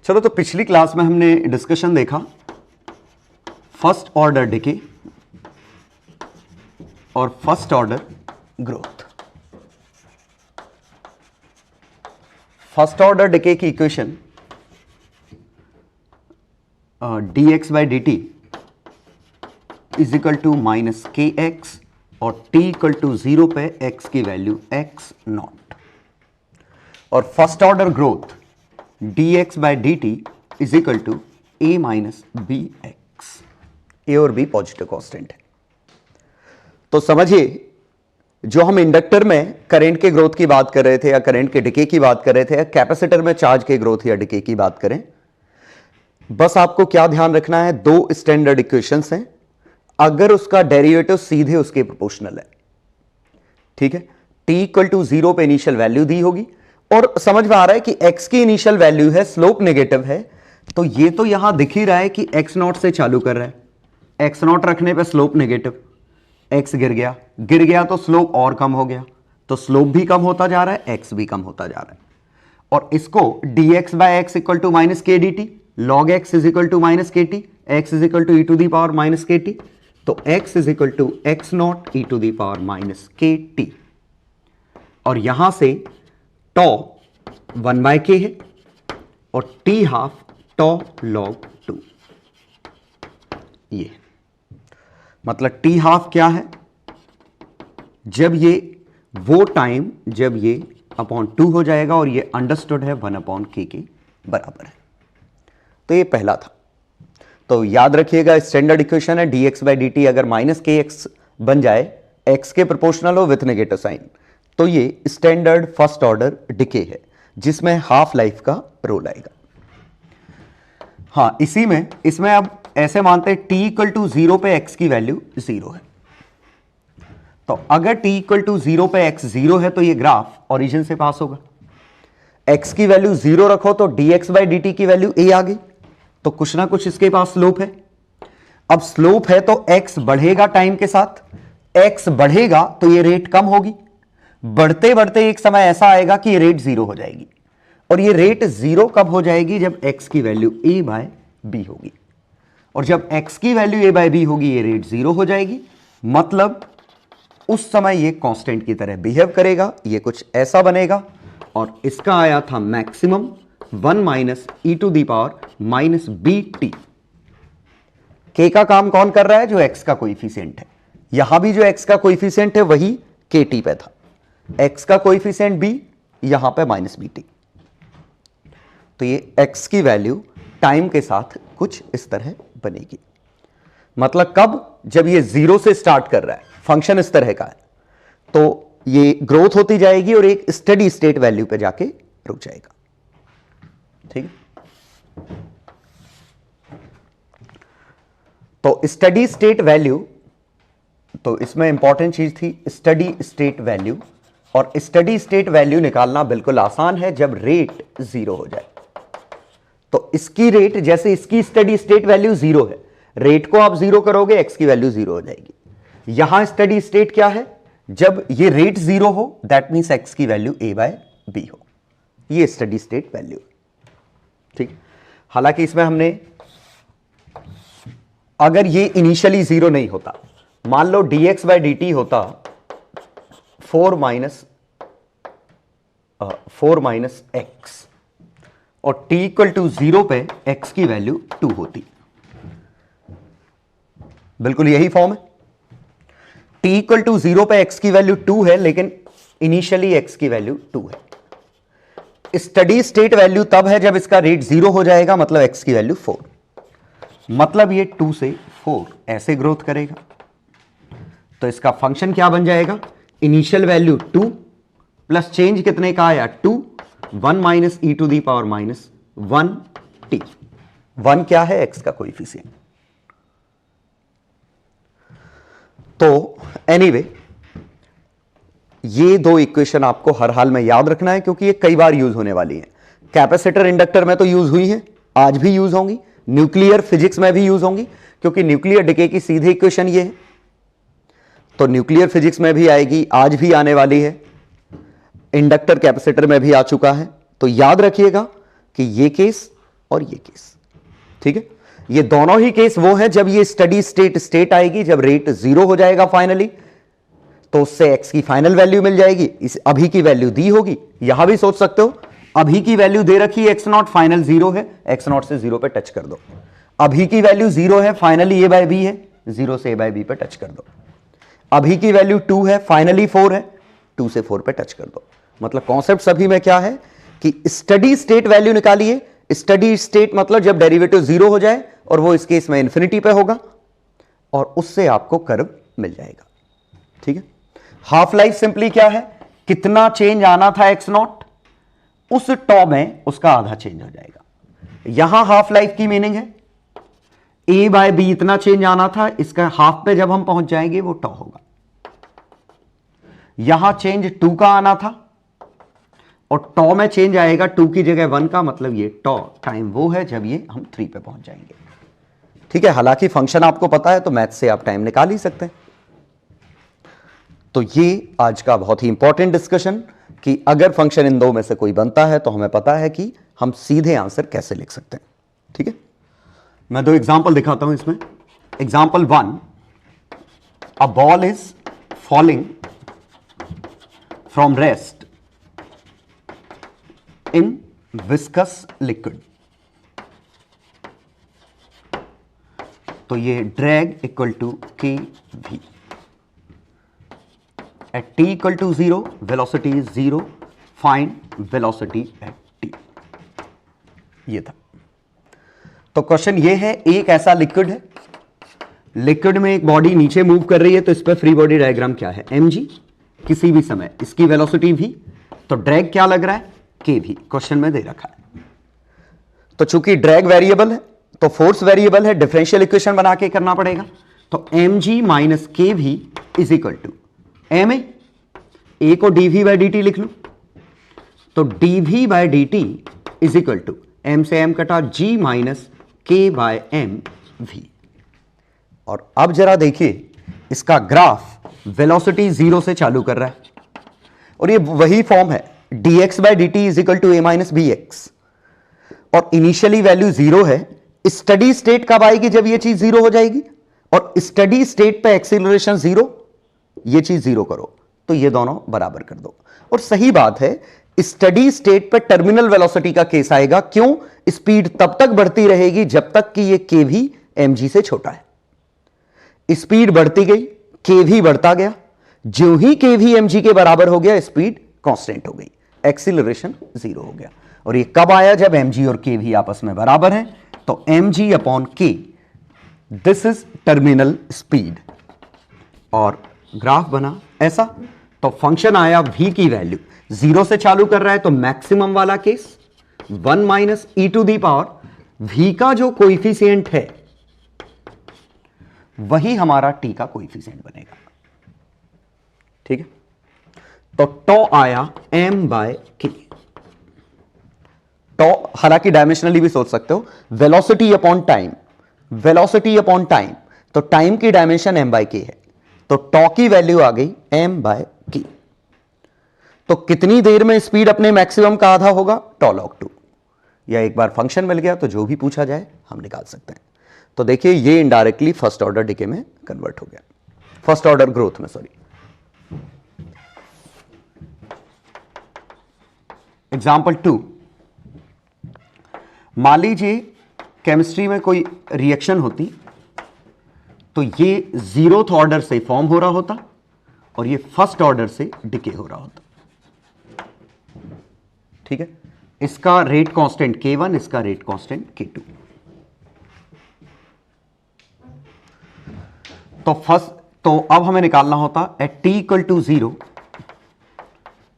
चलो, तो पिछली क्लास में हमने डिस्कशन देखा फर्स्ट ऑर्डर डिके और first order growth. First order decay की equation dx by D T is equal to minus k x और t इक्वल टू 0 पे x की वैल्यू x नॉट, और first order growth dx by D T is equal to a minus B x. A और B positive constant है। तो समझिए, जो हम इंडक्टर में करंट के ग्रोथ की बात कर रहे थे या करंट के डिके की बात कर रहे थे या कैपेसिटर में चार्ज के ग्रोथ या डिके की बात करें, बस आपको क्या ध्यान रखना है, दो स्टैंडर्ड इक्वेशंस हैं, अगर उसका डेरिवेटिव सीधे उसके प्रोपोर्शनल है, ठीक है। t इक्वल टू 0 पे इनिशियल वैल्यू दी होगी और समझ में आ रहा है कि x की इनिशियल वैल्यू है, स्लोप नेगेटिव है, तो ये तो यहां दिख ही रहा है कि x नॉट से चालू कर रहा है। x नॉट रखने पे स्लोप नेगेटिव, x गिर गया तो स्लोप और कम हो गया, तो स्लोप भी कम होता जा रहा है, x भी कम होता जा रहा है। और इसको dx by x equal to minus k d t, log x is equal to minus के t, x is equal to e to the power minus के टी, तो x is equal to x not E to the power minus के T. और यहां से टॉ 1 bye के है और t हाफ टॉ लॉग 2। ये मतलब t हाफ क्या है, जब ये वो टाइम जब ये अपॉन 2 हो जाएगा और ये अंडरस्टूड है 1 अपॉन के बराबर है। तो ये पहला था। तो याद रखिएगा, स्टैंडर्ड इक्वेशन है dx बाई डी टी अगर माइनस के एक्स बन जाए, x के प्रोपोर्शनल हो विथ नेगेटिव साइन, तो ये स्टैंडर्ड फर्स्ट ऑर्डर डिके है जिसमें हाफ लाइफ का रोल आएगा। हाँ, इसमें अब ऐसे मानते हैं t इक्वल टू 0 पे x की वैल्यू 0 है। तो अगर t इक्वल टू 0 पे x 0 है तो ये ग्राफ ओरिजिन से पास होगा। x की वैल्यू 0 रखो तो dx बाई डी टी की वैल्यू a आ गई, तो कुछ ना कुछ इसके पास स्लोप है। अब स्लोप है तो x बढ़ेगा टाइम के साथ, x बढ़ेगा तो ये रेट कम होगी, बढ़ते बढ़ते एक समय ऐसा आएगा कि ये रेट 0 हो जाएगी। और ये रेट 0 कब हो जाएगी, जब x की वैल्यू a बाय बी होगी, और जब x की वैल्यू a बाय बी होगी ये रेट 0 हो जाएगी। मतलब उस समय ये कांस्टेंट की तरह बिहेव करेगा, ये कुछ ऐसा बनेगा, और इसका आया था maximum 1 minus E to the power minus b t. के का काम कौन कर रहा है, जो x का कोएफिशिएंट है। यहां भी जो x का कोएफिशिएंट है वही के टी पे था, x का कोएफिशिएंट b, यहां पे माइनस बी टी। तो ये x की वैल्यू टाइम के साथ कुछ इस तरह बनेगी। मतलब कब, जब ये 0 से स्टार्ट कर रहा है, फंक्शन इस तरह का है, तो ये ग्रोथ होती जाएगी और एक स्टेडी स्टेट वैल्यू पे जाके रुक जाएगा। ठीक, तो स्टेडी स्टेट वैल्यू, तो इसमें इंपॉर्टेंट चीज थी स्टेडी स्टेट वैल्यू, और स्टेडी स्टेट वैल्यू निकालना बिल्कुल आसान है जब रेट 0 हो जाए। तो इसकी रेट, जैसे इसकी स्टेडी स्टेट वैल्यू 0 है, रेट को आप 0 करोगे x की वैल्यू 0 हो जाएगी। यहां स्टेडी स्टेट क्या है, जब ये रेट 0 हो, दैट मीन्स x की वैल्यू a बाय बी हो, ये स्टेडी स्टेट वैल्यू। ठीक, हालांकि इसमें हमने, अगर ये इनिशियली 0 नहीं होता, मान लो dx बाय डी टी होता 4 माइनस एक्स और t इक्वल टू 0 पे x की वैल्यू 2 होती, बिल्कुल यही फॉर्म है। t इक्वल टू 0 पे x की वैल्यू 2 है, लेकिन इनिशियली x की वैल्यू 2 है। स्टेडी स्टेट वैल्यू तब है जब इसका रेट 0 हो जाएगा, मतलब x की वैल्यू 4, मतलब ये 2 से 4 ऐसे ग्रोथ करेगा। तो इसका फंक्शन क्या बन जाएगा, इनिशियल वैल्यू 2 प्लस चेंज कितने का आया 2, 1 minus E to the power minus 1 t. 1 क्या है, x का कोएफिशिएंट। तो एनीवे, ये दो इक्वेशन आपको हर हाल में याद रखना है क्योंकि ये कई बार यूज होने वाली है। कैपेसिटर इंडक्टर में तो यूज हुई है, आज भी यूज होंगी, न्यूक्लियर फिजिक्स में भी यूज होंगी, क्योंकि न्यूक्लियर डिके की सीधी इक्वेशन ये है। तो न्यूक्लियर फिजिक्स में भी आएगी, आज भी आने वाली है, इंडक्टर कैपेसिटर में भी आ चुका है। तो याद रखिएगा कि ये केस और ये केस। ठीक है, ये दोनों ही केस वो है जब ये स्टडी स्टेट आएगी, जब रेट 0 हो जाएगा फाइनली, तो उससे x की फाइनल वैल्यू मिल जाएगी, इस अभी की वैल्यू दी होगी। यहां भी सोच सकते हो, अभी की वैल्यू दे रखी है x0, फाइनल 0 है, x0 से 0 पे टच कर दो। अभी की वैल्यू 0 है, फाइनली a बाय b है, 0 से a बाय b पे टच कर दो। अभी की वैल्यू 2 है, फाइनली 4 है, 2 से 4 पे टच कर दो। मतलब कॉन्सेप्ट सभी में क्या है कि स्टडी स्टेट वैल्यू निकालिए। स्टडी स्टेट मतलब जब डेरिवेटिव 0 हो जाए और वो इस केस में इंफिनिटी पे होगा, और उससे आपको कर्व मिल जाएगा। ठीक है, हाफ लाइफ सिंपली क्या है, कितना चेंज आना था x0, उस टॉ में उसका आधा चेंज हो जाएगा। यहां हाफ लाइफ की मीनिंग है a बाय b इतना चेंज आना था, इसका हाफ पे जब हम पहुंच जाएंगे वो टॉ होगा। यहां चेंज 2 का आना था और टॉ में चेंज आएगा 2 की जगह 1 का, मतलब ये टॉ टाइम वो है जब ये हम 3 पे पहुंच जाएंगे। ठीक है, हालांकि फंक्शन आपको पता है तो मैथ से आप टाइम निकाल ही सकते हैं। तो ये आज का बहुत ही इंपॉर्टेंट डिस्कशन कि अगर फंक्शन इन दो में से कोई बनता है तो हमें पता है कि हम सीधे आंसर कैसे लिख सकते हैं। ठीक है, मैं 2 एग्जांपल दिखाता हूं इसमें। Example 1, a ball is falling from rest in viscous liquid. तो ये drag equal to k v, at t equal to 0 velocity is 0, find velocity at t। ये था। तो क्वेश्चन ये है, एक ऐसा लिक्विड है, लिक्विड में एक बॉडी नीचे मूव कर रही है, तो इस पर फ्री बॉडी डायग्राम क्या है, mg, किसी भी समय इसकी वेलोसिटी v, तो ड्रैग क्या लग रहा है, k v, क्वेश्चन में दे रखा है। तो चूंकि ड्रैग वेरिएबल है तो फोर्स वेरिएबल है, डिफरेंशियल इक्वेशन बना के करना पड़ेगा। तो mg माइनस के v is equal to M a को dv बाई dt लिख लो, तो dv by dt is equal to m से m कटा g minus k by M v. और अब जरा देखिए इसका ग्राफ वेलोसिटी 0 से चालू कर रहा है और ये वही फॉर्म है dx by dt is equal to a minus B x, और इनिशियली वैल्यू 0 है। स्टडी स्टेट कब आएगी, जब ये चीज 0 हो जाएगी, और स्टडी स्टेट पे एक्सीलरेशन 0, ये चीज 0 करो तो ये दोनों बराबर कर दो। और सही बात है, स्टडी स्टेट पे टर्मिनल वेलोसिटी का केस आएगा। क्यों, स्पीड तब तक बढ़ती रहेगी जब तक कि ये के भी mg से छोटा है। स्पीड बढ़ती गई, के भी बढ़ता गया, जो ही के भी mg के बराबर हो गया स्पीड कांस्टेंट हो गई, एक्सीलरेशन 0 हो गया। और ये कब आया, जब mg और k भी आपस में बराबर हैं, तो mg upon k, this is terminal speed. और ग्राफ बना ऐसा, तो फंक्शन आया v की वैल्यू 0 से चालू कर रहा है, तो मैक्सिमम वाला case 1 minus E to the power v का जो कोइफिशिएंट है वही हमारा t का कोइफिशिएंट बनेगा। ठीक है, तो टॉ आया m बाय k। टॉ हालांकि डायमेंशनली भी सोच सकते हो, velocity upon time, velocity upon time, तो टाइम की डायमेंशन m बाय k है, तो टॉ की वैल्यू आ गई m बाय k। तो कितनी देर में स्पीड अपने मैक्सिमम का आधा होगा, टॉ लॉग 2, या एक बार फंक्शन मिल गया तो जो भी पूछा जाए हम निकाल सकते हैं। तो देखिए ये इनडायरेक्टली फर्स्ट ऑर्डर डिके में कन्वर्ट हो गया, फर्स्ट ऑर्डर ग्रोथ में, सॉरी। एग्जाम्पल 2, मान लीजिए केमिस्ट्री में कोई रिएक्शन होती तो ये 0th ऑर्डर से फॉर्म हो रहा होता और ये फर्स्ट ऑर्डर से डिके हो रहा होता। ठीक है, इसका रेट कांस्टेंट K1, इसका रेट कांस्टेंट K2। तो अब हमें निकालना होता at t equal to 0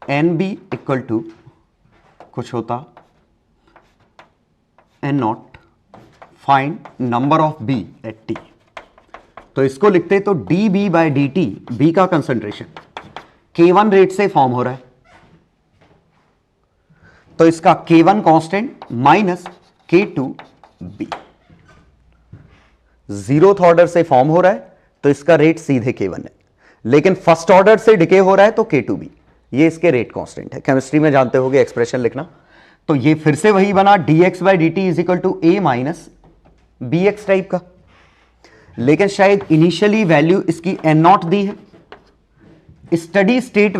NB equal to कुछ होता N0, find number of B at t। तो इसको लिखते तो dB बाई dt, B का कंसंट्रेशन K1 रेट से फॉर्म हो रहा है, तो इसका K1 constant minus K2B। 0th order से फॉर्म हो रहा है तो इसका रेट सीधे K1 है, लेकिन फर्स्ट ऑर्डर से डिके हो रहा है तो K2B, ये इसके रेट कांस्टेंट है। केमिस्ट्री में जानते होगे एक्सप्रेशन लिखना, तो ये फिर से वही बना dx by D T is equal to a minus B x type का, लेकिन शायद इनिशियली वैल्यू इसकी n नॉट दी है, steady state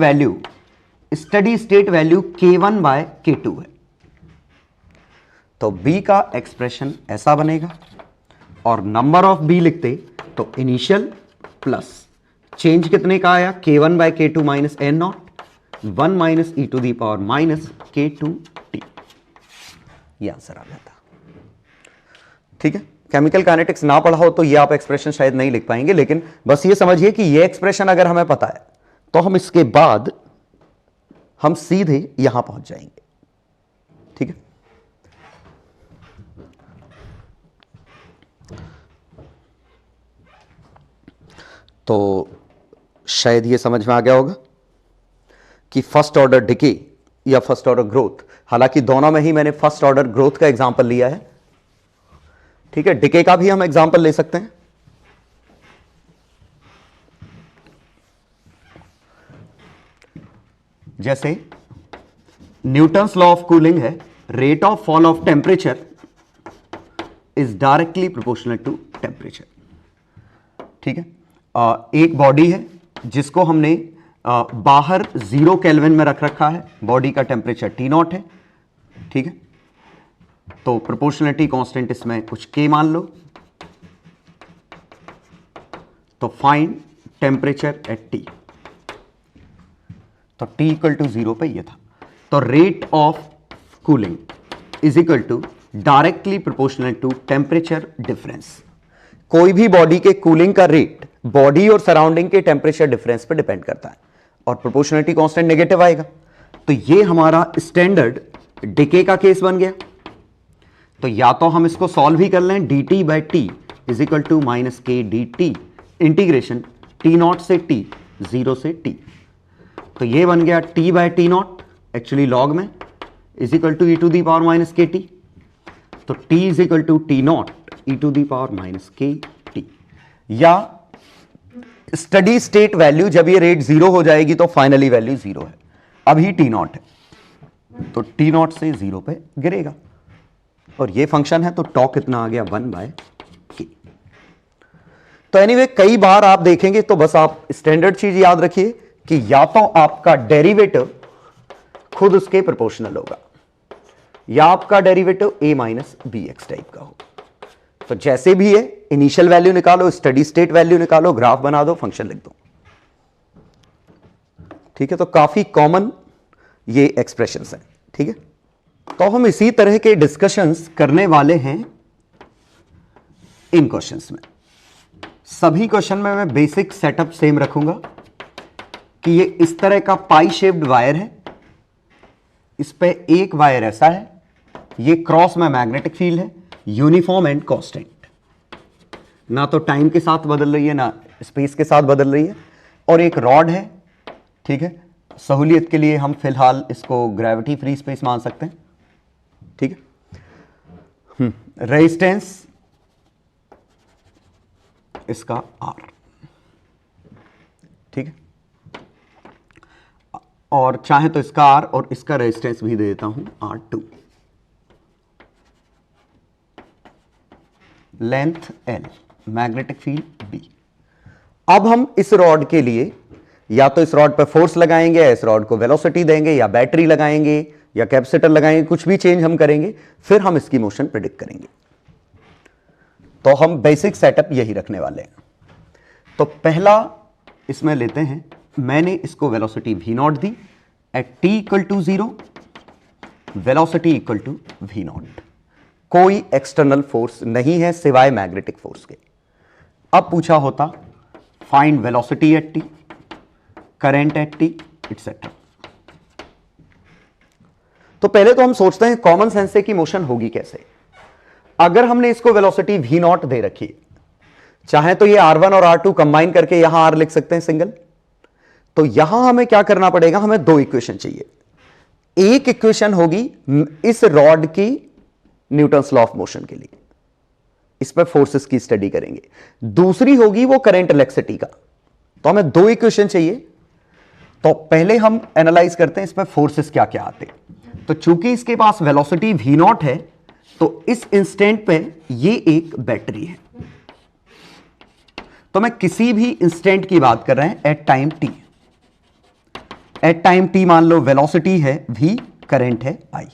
value k1 by k2 है। तो b का एक्सप्रेशन ऐसा बनेगा, और नंबर ऑफ b लिखते तो इनिशियल प्लस चेंज कितने का आया, k1 by k2 minus n not 1 minus E to the power minus k2t, ये आंसर आ जाता। ठीक है, केमिकल काइनेटिक्स ना पढ़ा हो तो ये आप एक्सप्रेशन शायद नहीं लिख पाएंगे, लेकिन बस ये समझिए कि ये एक्सप्रेशन अगर हमें पता है तो हम इसके बाद हम सीधे यहां पहुंच जाएंगे। ठीक है, तो शायद ये समझ में आ गया होगा कि फर्स्ट ऑर्डर डिके या फर्स्ट ऑर्डर ग्रोथ, हालांकि दोनों में ही मैंने फर्स्ट ऑर्डर ग्रोथ का एग्जांपल लिया है। ठीक है, डिके का भी हम एग्जांपल ले सकते हैं। जैसे न्यूटन्स लॉ ऑफ कूलिंग है, rate of fall of temperature is directly proportional to temperature. ठीक है, एक बॉडी है जिसको हमने बाहर 0 केल्विन में रख रखा है, बॉडी का टेम्परेचर T नॉट है। ठीक है, तो प्रोपोर्शनलिटी कांस्टेंट इसमें कुछ K मान लो, तो फाइंड टेम्परेचर एट T, तो T इक्वल टू 0 पे ये था। तो rate of cooling is equal to directly proportional to temperature difference. कोई भी बॉडी के कूलिंग का रेट बॉडी और सराउंडिंग के टेम्परेचर डिफरेंस पे डिपेंड करता है, और प्रोपोर्शनलिटी कांस्टेंट नेगेटिव आएगा। तो ये हमारा स्टैंडर्ड डिके का केस बन गया। तो या तो हम इसको सॉल्व ही कर लें, d t by t is equal to minus k d t integration t not से टी 0 से टी। तो ये बन गया t by t not actually log में is equal to e to the power minus के टी। तो t is equal to t not E to the power minus के टी, या स्टडी स्टेट वैल्यू जब ये रेट 0 हो जाएगी तो फाइनली वैल्यू 0 है, अभी टी नॉट है, तो टी नॉट से 0 पे गिरेगा। और ये फंक्शन है तो टॉ कितना आ गया 1 बाय के। तो एनीवे कई बार आप देखेंगे, तो बस आप स्टैंडर्ड चीज याद रखिए कि या तो आपका डेरिवेटिव खुद उसके प्रोपोर्शनल होगा, या आपका derivative a minus B x type का होगा। तो जैसे भी है, इनिशियल वैल्यू निकालो, स्टडी स्टेट वैल्यू निकालो, ग्राफ बना दो, फंक्शन लिख दो। ठीक है, तो काफी कॉमन ये एक्सप्रेशंस हैं। ठीक है, तो हम इसी तरह के डिस्कशंस करने वाले हैं इन क्वेश्चंस में। सभी क्वेश्चन में मैं बेसिक सेटअप सेम रखूंगा कि ये इस तरह का पाई शेप्ड वायर है, इस पे एक वायर ऐसा है, ये क्रॉस में मैग्नेटिक फील्ड है, यूनिफॉर्म एंड कांस्टेंट, ना तो टाइम के साथ बदल रही है ना स्पेस के साथ बदल रही है, और एक रॉड है। ठीक है, सहूलियत के लिए हम फिलहाल इसको ग्रेविटी फ्री स्पेस मान सकते हैं। ठीक है, रेजिस्टेंस इसका R। ठीक है, और चाहे तो इसका R और इसका रेजिस्टेंस भी दे देता हूं R2। Length L, magnetic field B। अब हम इस रॉड के लिए या तो इस रॉड पर फोर्स लगाएंगे, या इस रॉड को वेलोसिटी देंगे, या बैटरी लगाएंगे, या कैपेसिटर लगाएंगे, कुछ भी चेंज हम करेंगे, फिर हम इसकी मोशन प्रिडिक्ट करेंगे। तो हम बेसिक सेटअप यही रखने वाले हैं। तो पहला इसमें लेते हैं, मैंने इसको वेलोसिटी v नॉट दी at t equal to 0, velocity equal to v not. कोई एक्सटर्नल फोर्स नहीं है सिवाय मैग्नेटिक फोर्स के। अब पूछा होता find velocity at t, current at t etcetera. तो पहले तो हम सोचते हैं कॉमन सेंस से कि मोशन होगी कैसे। अगर हमने इसको वेलोसिटी v नॉट दे रखी है, चाहे तो ये r1 और r2 कंबाइन करके यहां r लिख सकते हैं सिंगल। तो यहां हमें क्या करना पड़ेगा, हमें दो इक्वेशन चाहिए। एक इक्वेशन होगी इस रॉड की न्यूटन्स लॉ ऑफ मोशन के लिए, इस पर फोर्सेस की स्टडी करेंगे। दूसरी होगी वो करंट इलेक्ट्रिसिटी का। तो हमें दो इक्वेशन चाहिए। तो पहले हम एनालाइज करते हैं इस पर फोर्सेस क्या क्या आते हैं। तो चूंकि इसके पास वेलोसिटी v नॉट है तो इस इंस्टेंट पे ये एक बैटरी है। तो मैं किसी भी इंस्टेंट की बात कर रहे हैं at time t। At time t मान लो वेलोसिटी है v, करंट है I।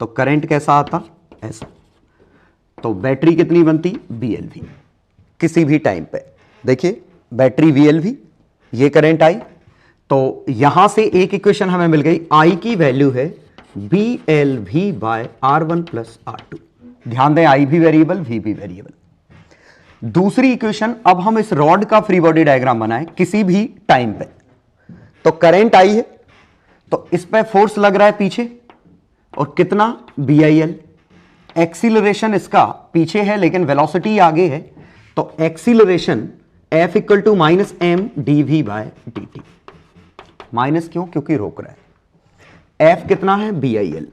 तो करंट कैसा आता? ऐसा। तो बैटरी कितनी बनती? BLV। किसी भी टाइम पे देखिए बैटरी VLV, ये करंट I। तो यहां से एक इक्वेशन हमें मिल गई, I की वैल्यू है BLV by R1 plus R2। ध्यान दें I भी वेरिएबल, V भी वेरिएबल। दूसरी इक्वेशन, अब हम इस रॉड का फ्री बॉडी डायग्राम बनाएं किसी भी टाइम पे। तो करंट I है, तो इस पे फोर्स लग रहा है पीछे, और कितना? BIL। एक्सीलरेशन इसका पीछे है लेकिन वेलोसिटी आगे है, तो acceleration F equal to minus M dV bye dt। Minus क्यों? क्योंकि रोक रहा है। F कितना है? BIL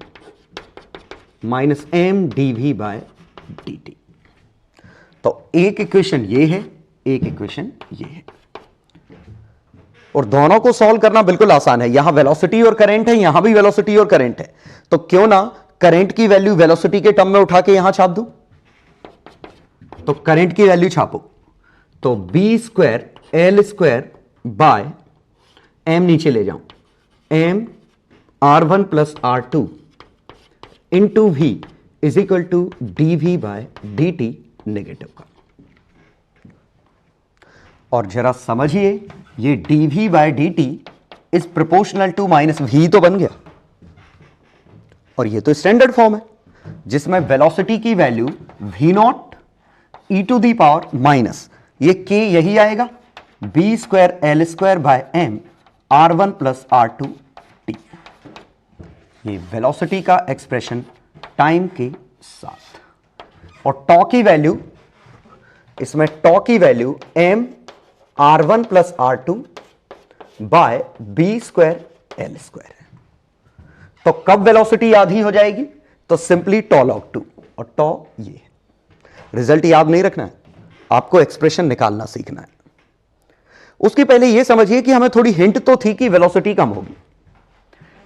minus M dV bye dt। तो एक इक्वेशन ये है, एक इक्वेशन ये है, और दोनों को सॉल्व करना बिल्कुल आसान है। यहां वेलोसिटी और करंट है, यहां भी वेलोसिटी और करंट है, तो क्यों ना करंट की वैल्यू वेलोसिटी के टर्म में उठा के यहां छाप दूं। तो करंट की वैल्यू छापो, तो b square L square by M नीचे ले जाऊं, M R1 plus R2 into V is equal to dV bye dt negative का। और जरा समझिए, ये dV bye dt is proportional to minus V तो बन गया, और ये तो स्टैंडर्ड फॉर्म है जिसमें वेलोसिटी की value V not E to the power minus ये k यही आएगा b square L square by M R1 plus R2 t। ये वेलोसिटी का एक्सप्रेशन टाइम के साथ, और टॉ की वैल्यू, इसमें टॉ की value M R1 plus R2 by b square L square है। तो कब वेलोसिटी आधी हो जाएगी? तो सिंपली टॉ लॉग 2, और टॉ ये है। रिजल्ट याद नहीं रखना है, आपको एक्सप्रेशन निकालना सीखना है। उसके पहले यह समझिए कि हमें थोड़ी हिंट तो थी कि वेलोसिटी कम होगी,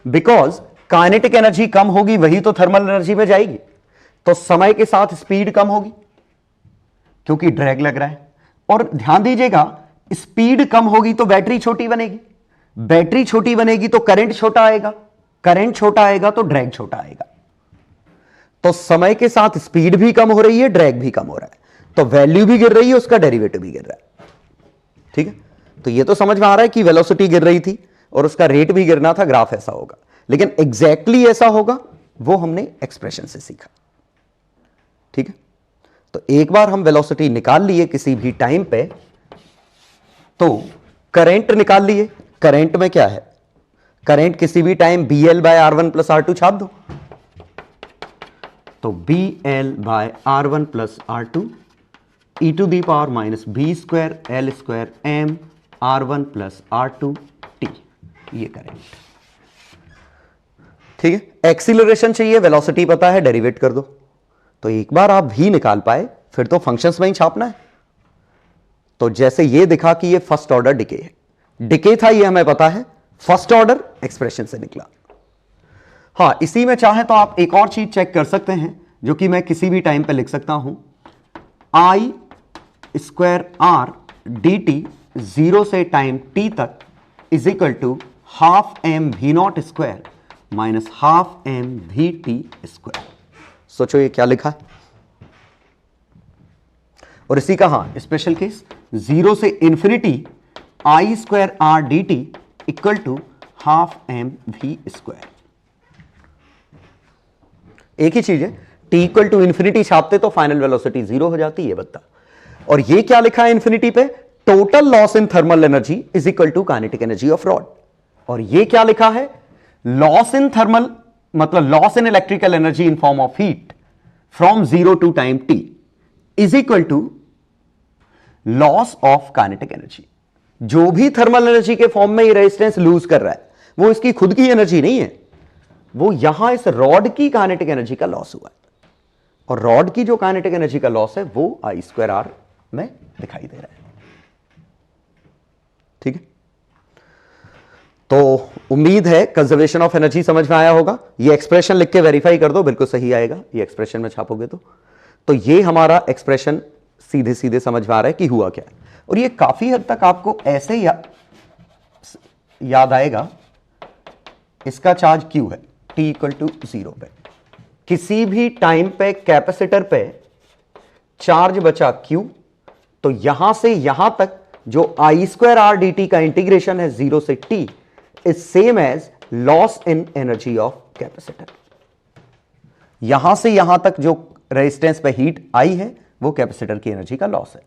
बिकॉज काइनेटिक एनर्जी कम होगी वही तो थर्मल एनर्जी में जाएगी, तो समय के साथ स्पीड कम होगी क्योंकि ड्रैग लग रहा है। और ध्यान दीजिएगा, स्पीड कम होगी तो बैटरी छोटी बनेगी, बैटरी छोटी बनेगी तो करंट छोटा आएगा, करंट छोटा आएगा तो ड्रैग छोटा आएगा। तो समय के साथ स्पीड भी कम हो रही है, ड्रैग भी कम हो रहा है, तो वैल्यू भी गिर रही है, उसका डेरिवेटिव भी गिर रहा है। ठीक है, तो ये तो समझ में आ रहा है कि वेलोसिटी गिर रही थी और उसका रेट भी गिरना था, ग्राफ ऐसा होगा, लेकिन एग्जैक्टली ऐसा होगा वो हमने एक्सप्रेशन से सीखा। ठीक है, तो एक बार हम वेलोसिटी निकाल लिए किसी भी टाइम पे, तो करंट निकाल लिए। करंट में क्या है? करंट किसी भी time BL by R1 plus R2 छाप दो, तो BL by R1 plus R2 e to the power minus b square L square M R1 plus R2 t, ये करंट। ठीक है, एक्सीलरेशन चाहिए, वेलोसिटी पता है, डेरिवेट कर दो। तो एक बार आप v निकाल पाए, फिर तो फंक्शंस में ही छापना है। तो जैसे ये दिखा कि ये फर्स्ट ऑर्डर डिके है, डिके था ये हमें पता है, फर्स्ट ऑर्डर एक्सप्रेशन से निकला। हाँ, इसी में चाहे तो आप एक और चीज चेक कर सकते हैं, जो कि मैं किसी भी टाइम पे लिख सकता हूं, I स्क्वायर R dt 0 से टाइम t तक is equal to half m v नॉट square minus half m v t square. सोचो ये क्या लिखा है, और इसी का हाँ स्पेशल केस 0 से infinity I square R dt equal to half m v square. एक ही चीज है, t इक्वल टू इंफिनिटी छापते तो फाइनल वेलोसिटी 0 हो जाती है बता। और ये क्या लिखा है इंफिनिटी पे? Total loss in thermal energy is equal to kinetic energy of rod. और ये क्या लिखा है? लॉस इन थर्मल मतलब loss in electrical energy in form of heat from 0 to time t is equal to loss of kinetic energy. जो भी thermal energy के form में ये रेजिस्टेंस लूज कर रहा है वो इसकी खुद की एनर्जी नहीं है, वो यहां इस रॉड की काइनेटिक एनर्जी का लॉस हुआ है। और रॉड की जो काइनेटिक एनर्जी का लॉस है वो I स्क्वायर R में दिखाई दे रहा है। ठीक है, तो उम्मीद है कंजर्वेशन ऑफ एनर्जी समझ में आया होगा। ये एक्सप्रेशन लिख के वेरीफाई कर दो, बिल्कुल सही आएगा ये एक्सप्रेशन में छापोगे तो ये हमारा एक्सप्रेशन सीधे सीधे समझ में आ रहा है कि हुआ क्या है। और ये काफी हद तक आपको ऐसे याद आएगा, इसका चार्ज Q है T इक्वल टू 0 पे। किसी भी टाइम पे कैपेसिटर पे चार्ज बचा Q, तो यहां से यहां तक जो I²R/dt का इंटीग्रेशन है 0 से T is same as loss in energy of capacitor. यहां से यहां तक जो रेजिस्टेंस पे हीट आई है वो कैपेसिटर की एनर्जी का लॉस है।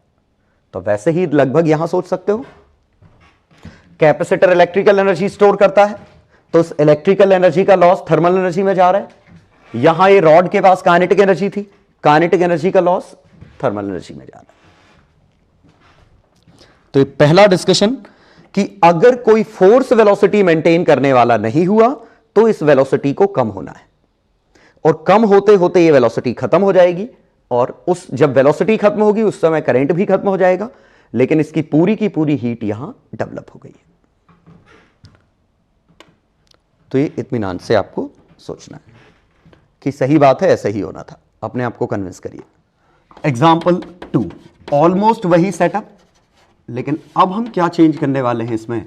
तो वैसे ही लगभग यहां सोच सकते हो, कैपेसिटर इलेक्ट्रिकल एनर्जी स्टोर करता है, तो उस इलेक्ट्रिकल एनर्जी का लॉस थर्मल एनर्जी में जा रहा है। यहां ये रॉड के पास काइनेटिक एनर्जी थी, काइनेटिक एनर्जी का लॉस थर्मल एनर्जी में जा रहा है। तो ये पहला डिस्कशन कि अगर कोई फोर्स वेलोसिटी मेंटेन करने वाला नहीं हुआ तो इस वेलोसिटी को कम होना है, और कम होते होते ये वेलोसिटी खत्म हो जाएगी, और उस जब वेलोसिटी खत्म होगी उस समय करंट भी खत्म हो जाएगा, लेकिन इसकी पूरी की पूरी हीट यहां डेवलप हो गई है। तो ये इत्मीनान से आपको सोचना है कि सही बात है, ऐसा ही होना था, अपने आप को कन्विंस करिए। एग्जाम्पल 2, ऑलमोस्ट वही सेटअप, लेकिन अब हम क्या चेंज करने वाले हैं इसमें।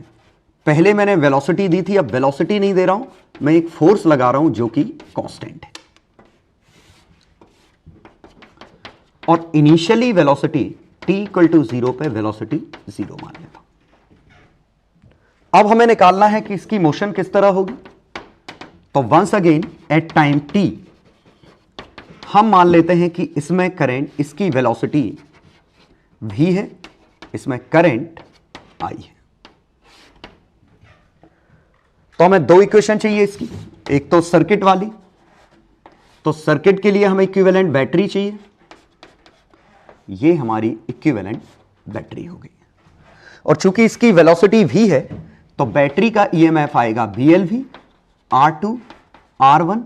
पहले मैंने वेलोसिटी दी थी, अब वेलोसिटी नहीं दे रहा हूं, मैं एक फोर्स लगा रहा हूं जो कि कांस्टेंट है, और initially velocity t equal to 0 पे वेलोसिटी 0 मान लेता हूं। अब हमें निकालना है कि इसकी मोशन किस तरह होगी। तो once again at time t हम मान लेते हैं कि इसमें करंट, इसकी वेलोसिटी v है, इसमें करंट I है। तो हमें दो इक्वेशन चाहिए इसकी, एक तो सर्किट वाली, तो सर्किट के लिए हमें इक्विवेलेंट बैटरी चाहिए, ये हमारी इक्विवेलेंट बैटरी हो गई। और चूंकि इसकी वेलोसिटी v है तो बैटरी का ईएमएफ आएगा BLV R2 R1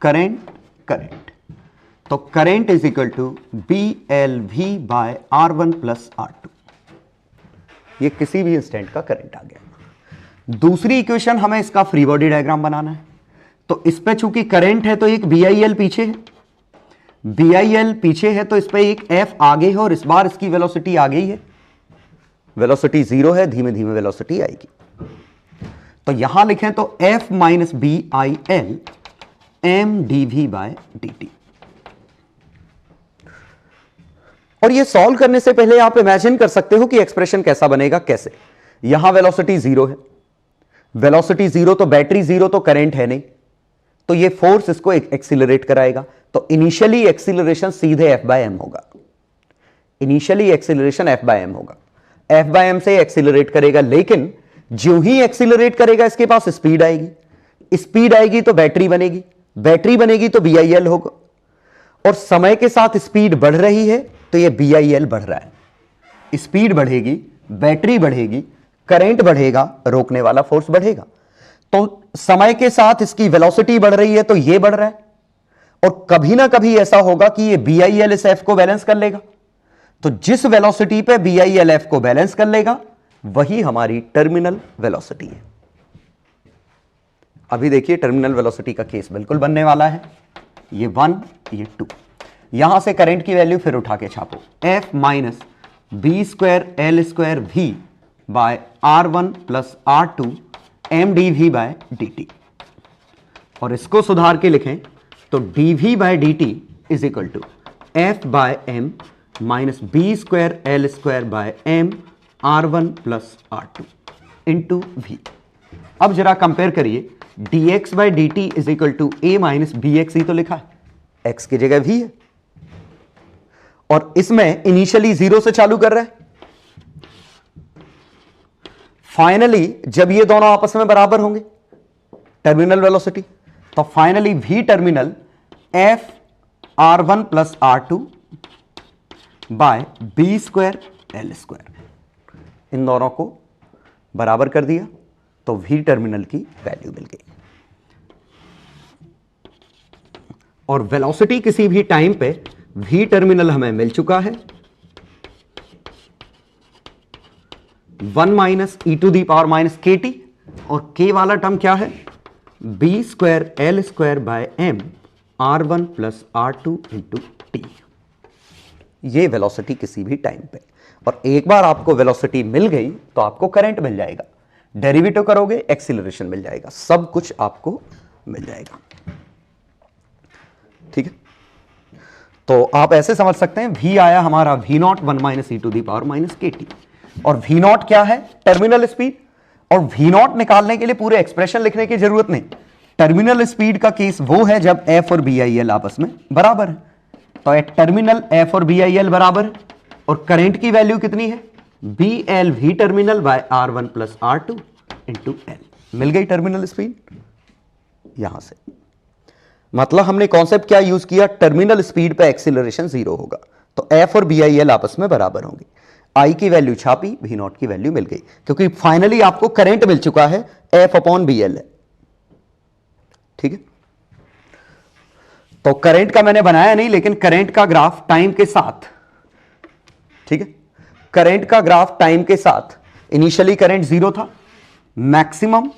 करंट। तो current is equal to BLV by R1 plus R2, ये किसी भी इंस्टेंट का करंट आ गया। दूसरी इक्वेशन हमें इसका फ्री बॉडी डायग्राम बनाना है, तो इस पे चूंकि करंट है तो एक BIL पीछे है, BIL पीछे है तो इस पे एक F आगे है, और इस बार इसकी वेलोसिटी आ गई है, वेलोसिटी 0 है, धीमे धीमे वेलोसिटी आएगी। तो यहां लिखें तो F minus BIL mdv by dt। और ये सॉल्व करने से पहले आप इमेजिन कर सकते हो कि एक्सप्रेशन कैसा बनेगा। कैसे, यहां वेलोसिटी 0 है, वेलोसिटी 0 तो बैटरी 0 तो करंट है नहीं, तो ये फोर्स इसको एक्सीलरेट कराएगा। तो इनिशियली एक्सीलरेशन सीधे F/m होगा, इनिशियली एक्सीलरेशन F/m होगा, F/m से एक्सीलरेट करेगा, लेकिन जो ही एक्सीलरेट करेगा इसके पास स्पीड आएगी, स्पीड आएगी तो बैटरी बनेगी, बैटरी बनेगी तो BIL होगा, और समय के साथ स्पीड बढ़ रही है तो ये BIL बढ़ रहा है। स्पीड बढ़ेगी, बैटरी बढ़ेगी, करंट बढ़ेगा, रोकने वाला फोर्स बढ़ेगा। तो समय के साथ इसकी वेलोसिटी बढ़ रही है तो ये बढ़ रहा है, और कभी ना कभी ऐसा होगा कि ये BIL इस F को बैलेंस कर लेगा। तो जिस वेलोसिटी पे BIL F को बैलेंस कर लेगा वही हमारी टर्मिनल वेलोसिटी है। अभी देखिए टर्मिनल वेलोसिटी का केस बिल्कुल बनने वाला है, ये 1 ये 2। यहां से करंट की वैल्यू फिर उठा के छापो, F minus B²L² V by R1 plus R2 mdv by dt, और इसको सुधार के लिखें तो dv bye dt is equal to F by m minus B²L² by m R1 plus R2 into V। अब जरा कंपेयर करिए, dx by dt is equal to a minus bx ही तो लिखा है, x की जगह v है, और इसमें इनिशियली 0 से चालू कर रहा है। फाइनली जब ये दोनों आपस में बराबर होंगे टर्मिनल वेलोसिटी, तो finally v terminal F R1 plus R2 by B²L², इन दोनों को बराबर कर दिया तो v टर्मिनल की वैल्यू मिल गई। और वेलोसिटी किसी भी टाइम पे v टर्मिनल हमें मिल चुका है 1 minus e to the power minus kt, और k वाला टर्म क्या है, b square l square by m r1 plus r2 into t. ये वेलोसिटी किसी भी टाइम पे, और एक बार आपको वेलोसिटी मिल गई तो आपको करंट मिल जाएगा, डेरिवेटिव करोगे एक्सीलरेशन मिल जाएगा, सब कुछ आपको मिल जाएगा। ठीक है, तो आप ऐसे समझ सकते हैं v आया हमारा v not 1 minus E to the power minus के टी, और v नॉट क्या है, टर्मिनल स्पीड, और v नॉट निकालने के लिए पूरे एक्सप्रेशन लिखने की जरूरत नहीं। टर्मिनल स्पीड का केस वो है जब f और BIL आपस में बराबर है, तो एट टर्मिनल f और BIL बराबर है, और करंट की वैल्यू कितनी है, BL v terminal by R1 plus R2 into L। मिल गई टर्मिनल स्पीड यहां से। मतलब हमने कॉन्सेप्ट क्या यूज किया, टर्मिनल स्पीड पे एक्सीलरेशन 0 होगा, तो f और BIL आपस में बराबर होंगे। I की वैल्यू छापी, v नॉट की वैल्यू मिल गई, क्योंकि फाइनली आपको करंट मिल चुका है, f अपॉन BL है। ठीक है, तो करंट का मैंने बनाया नहीं, लेकिन करंट का ग्राफ टाइम के साथ, ठीक है, करंट का ग्राफ टाइम के साथ, इनिशियली करंट 0 था, मैक्सिमम,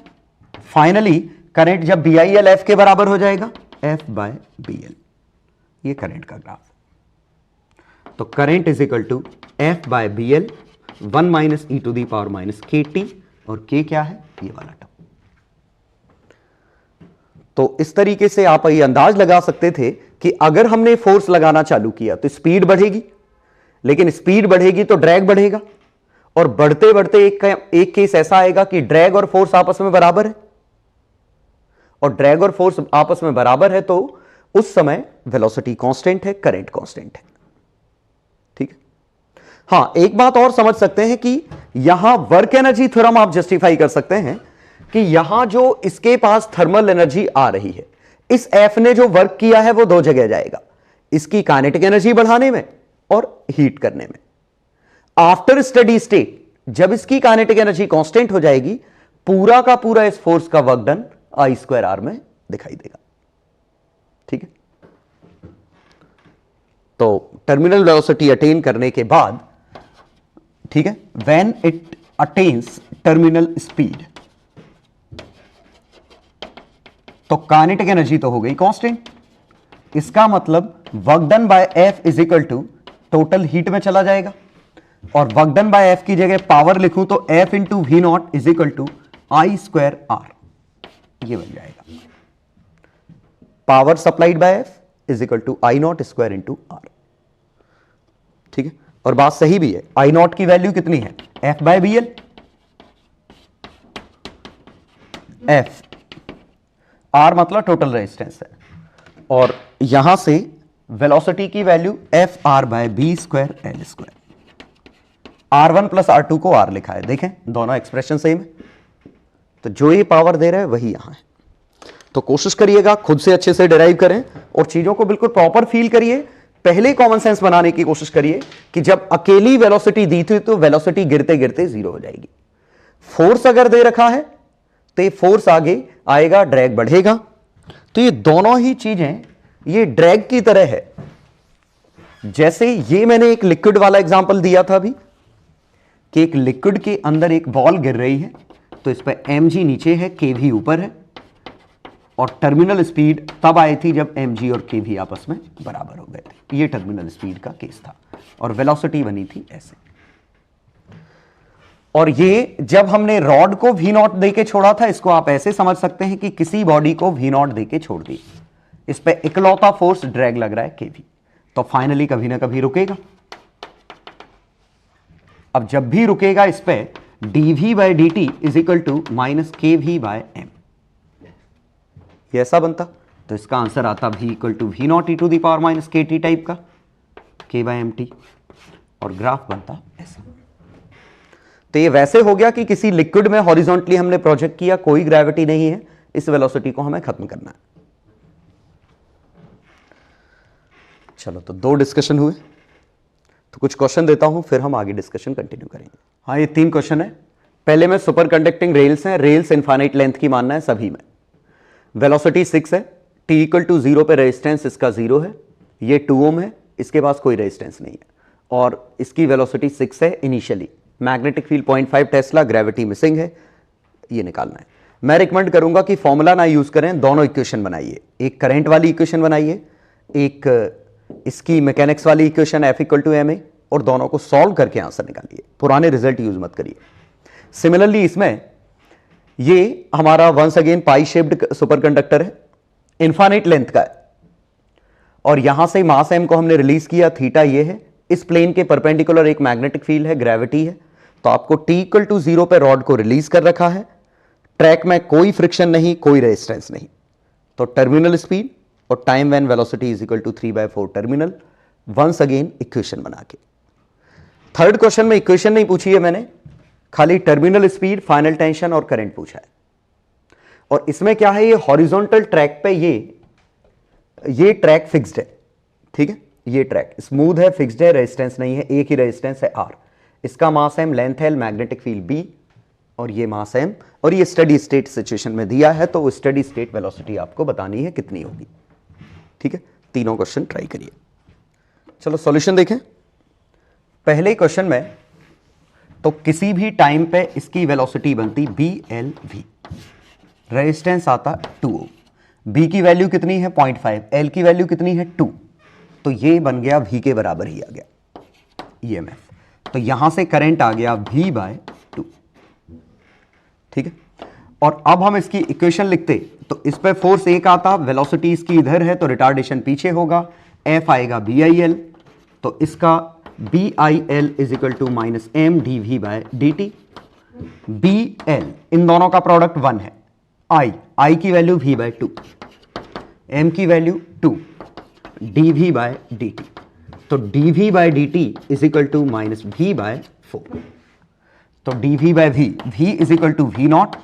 फाइनली करंट जब BIL f के बराबर हो जाएगा, f बाय BL, ये करंट का ग्राफ। तो current is equal to f by BL 1 minus E to the power minus के टी, और k क्या है, ये वाला टर्म। तो इस तरीके से आप ये अंदाज लगा सकते थे कि अगर हमने फोर्स लगाना चालू किया तो स्पीड बढ़ेगी, लेकिन स्पीड बढ़ेगी तो ड्रैग बढ़ेगा, और बढ़ते बढ़ते एक केस ऐसा आएगा कि ड्रैग और फोर्स आपस में बराबर है, और ड्रैग और फोर्स आपस में बराबर है, तो उस समय वेलोसिटी कांस्टेंट है, करंट कांस्टेंट है। ठीक है, हां, एक बात और समझ सकते हैं कि यहां वर्क एनर्जी थ्योरम आप जस्टिफाई कर सकते हैं कि यहां जो इसके पास थर्मल एनर्जी आ रही है, इस एफ ने जो वर्क किया है वो दो जगह जाएगा, इसकी काइनेटिक एनर्जी बढ़ाने में और हीट करने में। आफ्टर स्टेडी स्टेट जब इसकी काइनेटिक एनर्जी कांस्टेंट हो जाएगी, पूरा का पूरा इस फोर्स का work done I square R में दिखाई देगा। ठीक है, तो टर्मिनल वेलोसिटी अटेन करने के बाद, ठीक है, when it attains terminal speed, तो काइनेटिक एनर्जी तो हो गई कांस्टेंट, इसका मतलब work done by F is equal to total heat में चला जाएगा, और वर्क डन बाय एफ की जगह पावर लिखूं तो F into V not is equal to I square R, ये बन जाएगा। Power supplied by F is equal to I naught square into R. ठीक है, और बात सही भी है, आई नॉट की वैल्यू कितनी है, F by B L, F R मतलब टोटल रेजिस्टेंस है, और यहां से वेलोसिटी की value F R by B square L square. R1 plus R2 को R लिखा है, देखें दोनों एक्सप्रेशन सेम है, तो जो ये पावर दे रहा है वही यहां है। तो कोशिश करिएगा खुद से अच्छे से डिराइव करें और चीजों को बिल्कुल प्रॉपर फील करिए। पहले कॉमन सेंस बनाने की कोशिश करिए कि जब अकेली वेलोसिटी दी थी तो वेलोसिटी गिरते गिरते 0 हो जाएगी। फोर्स अगर दे रखा है तो ये फोर्स आगे आएगा, ड्रैग बढ़ेगा, तो ये दोनों ही चीजें ये ड्रैग की तरह है। जैसे ये मैंने एक लिक्विड वाला एग्जांपल दिया था अभी कि एक लिक्विड के अंदर एक बॉल गिर रही है, तो इस पर mg नीचे है, kv ऊपर है, और टर्मिनल स्पीड तब आई थी जब mg और kv आपस में बराबर हो गए थे। ये टर्मिनल स्पीड का केस था और वेलोसिटी बनी थी ऐसे। और ये जब हमने रॉड को v नॉट देके छोड़ा था, इसको आप ऐसे समझ सकते हैं कि किसी बॉडी को v नॉट देके छोड़ दी, इस पे इकलौता फोर्स ड्रैग लग रहा है kv, तो फाइनली कभी ना कभी रुकेगा। अब जब भी रुकेगा इस पे dv by D T is equal to minus के वी बाय एम, ये ऐसा बनता, तो इसका आंसर आता v equal to V naught E to the power minus के टी टाइप का, k बाय एम टी, और ग्राफ बनता ऐसा। तो ये वैसे हो गया कि किसी लिक्विड में हॉरिजॉन्टली हमने प्रोजेक्ट किया, कोई ग्रेविटी नहीं है, इस वेलोसिटी को हमें खत्म करना है। चलो, तो 2 डिस्कशन हुए, तो कुछ क्वेश्चन देता हूं, फिर हम आगे डिस्कशन कंटिन्यू करेंगे। हाँ, ये 3 क्वेश्चन है। पहले में सुपर कंडक्टिंग रेल्स हैं, रेल्स इनफाइनाइट लेंथ की मानना है सभी में। वेलोसिटी 6 है, t इक्वल टू 0 पे रेजिस्टेंस इसका 0 है, ये 2 ओम है, इसके पास कोई रेजिस्टेंस नहीं है, और इसकी वेलोसिटी 6 है initially. Magnetic field 0.5 Tesla, gravity missing है, ये निकालना है। मैं रिकमेंड करूंगा कि फॉर्मूला ना यूज करें, दोनों इक्वेशन बनाइए, एक करंट वाली इक्वेशन बनाइए, एक इसकी मैकेनिक्स वाली equation F equal to M A, और दोनों को सॉल्व करके आंसर निकालिए, पुराने रिजल्ट यूज मत करिए। सिमिलरली इसमें ये हमारा वंस अगेन पाई शेप्ड सुपरकंडक्टर है, इनफाइनाइट लेंथ का है, और यहां से मास m को हमने रिलीज किया, थीटा ये है, इस प्लेन के परपेंडिकुलर एक मैग्नेटिक फील्ड है, ग्रेविटी है, तो आपको t इक्वल टू 0 पे रॉड को रिलीज कर रखा है, ट्रैक में कोई फ्रिक्शन नहीं, कोई रेजिस्टेंस नहीं, तो टर्मिनल स्पीड और time when velocity is equal to 3/4 terminal. Once again equation बना के, थर्ड क्वेश्चन में इक्वेशन नहीं पूछी है मैंने, खाली टर्मिनल स्पीड, फाइनल टेंशन और करंट पूछा है। और इसमें क्या है, ये हॉरिजॉन्टल ट्रैक पे ये ट्रैक फिक्स्ड है, ठीक है, ये ट्रैक स्मूथ है, फिक्स्ड है, रेजिस्टेंस नहीं है, एक ही रेजिस्टेंस है R, इसका मास m, लेंथ है, मैग्नेटिक फील्ड B, और ये मास m, और ये स्टडी स्टेट सिचुएशन में दिया है, तो स्टडी स्टेट वेलोसिटी आपको बतानी है कितनी होगी, ठीक है। तीनों क्वेश्चन ट्राई करिए। चलो सॉल्यूशन देखें। पहले क्वेश्चन में तो किसी भी टाइम पे इसकी वेलोसिटी बनती BLV, रेजिस्टेंस आता 2 ओम, B की वैल्यू कितनी है 0.5, L की वैल्यू कितनी है 2, तो ये बन गया V के बराबर ही आ गया EMF, तो यहां से करंट आ गया V/2, ठीक है। और अब हम इसकी इक्वेशन लिखते तो इस पे फोर्स एक आता, वेलोसिटी इसकी इधर है तो रिटार्डेशन पीछे होगा, F आएगा BIL, तो इसका BIL is equal to minus M dV/dt, BL इन दोनों का प्रोडक्ट 1 है, I की वैल्यू V/2, M की वैल्यू 2, dV/dt, तो dV/dt is equal to minus V/4, तो dV/V, V is equal to V0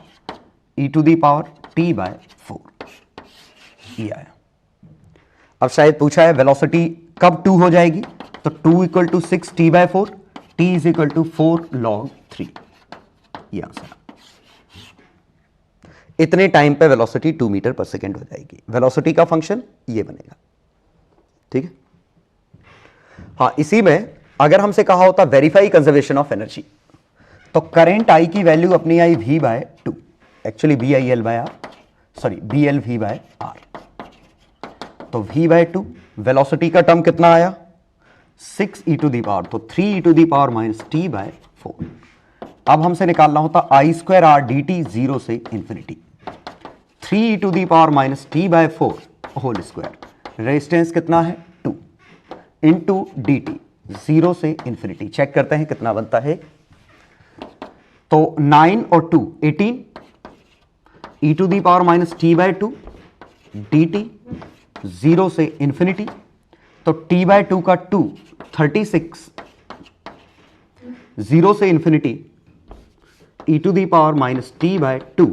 e to the power T/4, ये आया। अब शायद पूछा है वेलोसिटी कब 2 हो जाएगी, तो 2 equal to 6 T/4, T is equal to 4 log 3, ये आंसर। इतने टाइम पे वेलोसिटी 2 मीटर पर सेकेंड हो जाएगी, वेलोसिटी का फंक्शन ये बनेगा, ठीक है। हाँ, इसी में अगर हमसे कहा होता वेरीफाई कंजर्वेशन ऑफ एनर्जी, तो करंट I की वैल्यू अपनी आई V/2, एक्चुअली BLV/R, तो V/2, वेलोसिटी का टर्म कितना आया 6 e टू दी पावर, तो 3 e to the power minus T/4। अब हमसे निकालना होता I² dt 0 से infinity, 3 e to the power minus T/4 whole square, resistance कितना है 2 इंटू dt 0 से इंफिनिटी, चेक करते हैं कितना बनता है, तो 9 और 2 18 e to the power minus T/2 dt 0 से इंफिनिटी, तो T/2 का 2 36, 0 से infinity e to the power minus T/2,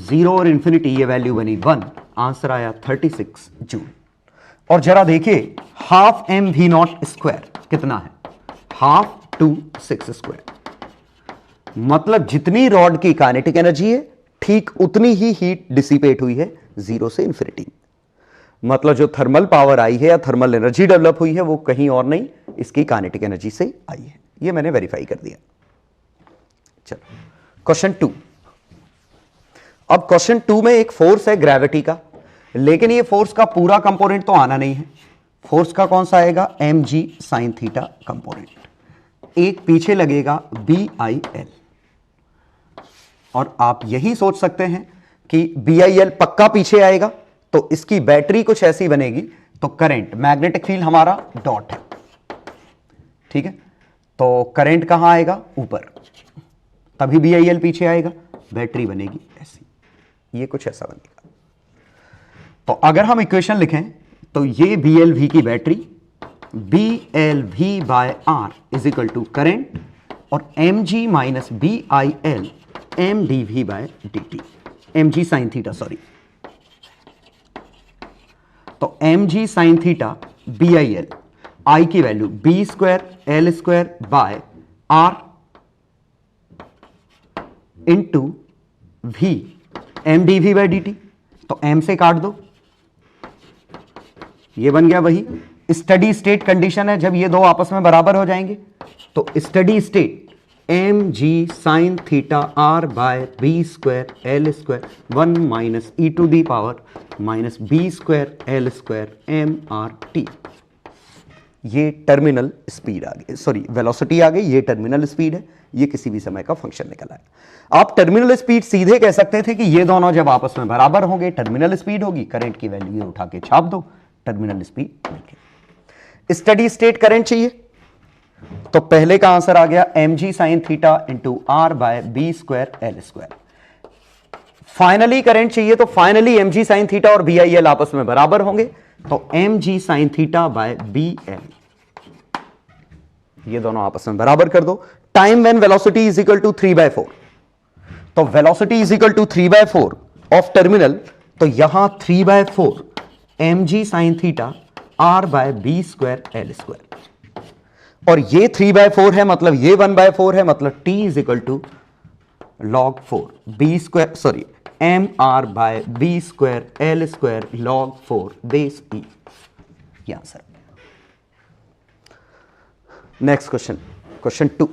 0 और इंफिनिटी, ये वैल्यू बनी 1, आंसर आया 36 जूल। और जरा देखिए हाफ mv0 स्क्वायर कितना है, हाफ 2 6 स्क्वायर, मतलब जितनी रॉड की काइनेटिक एनर्जी है ठीक उतनी ही हीट डिसिपेट हुई है 0 से इंफिनिटी, मतलब जो थर्मल पावर आई है या थर्मल एनर्जी डेवलप हुई है वो कहीं और नहीं, इसकी काइनेटिक एनर्जी से आई है, ये मैंने वेरीफाई कर दिया। चलो क्वेश्चन 2। अब क्वेश्चन 2 में एक फोर्स है ग्रेविटी का, लेकिन ये फोर्स का पूरा कंपोनेंट तो आना नहीं है, फोर्स का कौन सा आएगा mg sin थीटा कंपोनेंट, एक पीछे लगेगा BIL, और आप यही सोच सकते हैं कि BIL पक्का पीछे आएगा तो इसकी बैटरी कुछ ऐसी बनेगी, तो करंट, मैग्नेटिक फील्ड हमारा डॉट है, ठीक है, तो करंट कहां आएगा ऊपर, तभी BIL पीछे आएगा, बैटरी बनेगी ऐसी, ये कुछ ऐसा बनेगा। तो अगर हम इक्वेशन लिखें तो ये BLV की battery, BLV/R is equal to current, और mg minus BIL mdV/dt, mg sine theta, sorry, तो mg sine theta BIL, I की वैल्यू B² L² R into V mdV/dt, तो m से काट दो, ये बन गया वही स्टडी स्टेट कंडीशन है, जब ये दो आपस में बराबर हो जाएंगे तो steady state M G sine theta R by B square L square 1 minus E to the power minus B square L square M R T. ये टर्मिनल स्पीड आ गई, सॉरी वेलोसिटी आ गई, ये टर्मिनल स्पीड है, ये किसी भी समय का फंक्शन निकल आया। आप टर्मिनल स्पीड सीधे कह सकते थे कि ये दोनों जब आपस में बराबर होंगे टर्मिनल स्पीड होगी, करंट की वैल्यू ये उठा के छाप दो, टर्मिनल स्पीड मिल गई। स्टेडी स्टेट करंट चाहिए तो पहले का आंसर आ गया M G sine theta into R by B square L square. Finally current चाहिए तो finally M G sine theta और बी आई एल आपस में बराबर होंगे, तो M G sine theta by B L, ये दोनों आपस में बराबर कर दो। Time when velocity is equal to 3/4, तो velocity is equal to 3/4 of terminal, तो यहां 3/4 M G sine theta R by B square L square, और ये 3/4 है मतलब ये 1/4 है, मतलब t is equal to log 4 B square, sorry M R by B square L square log 4 base e, ये आंसर। Next question, question 2।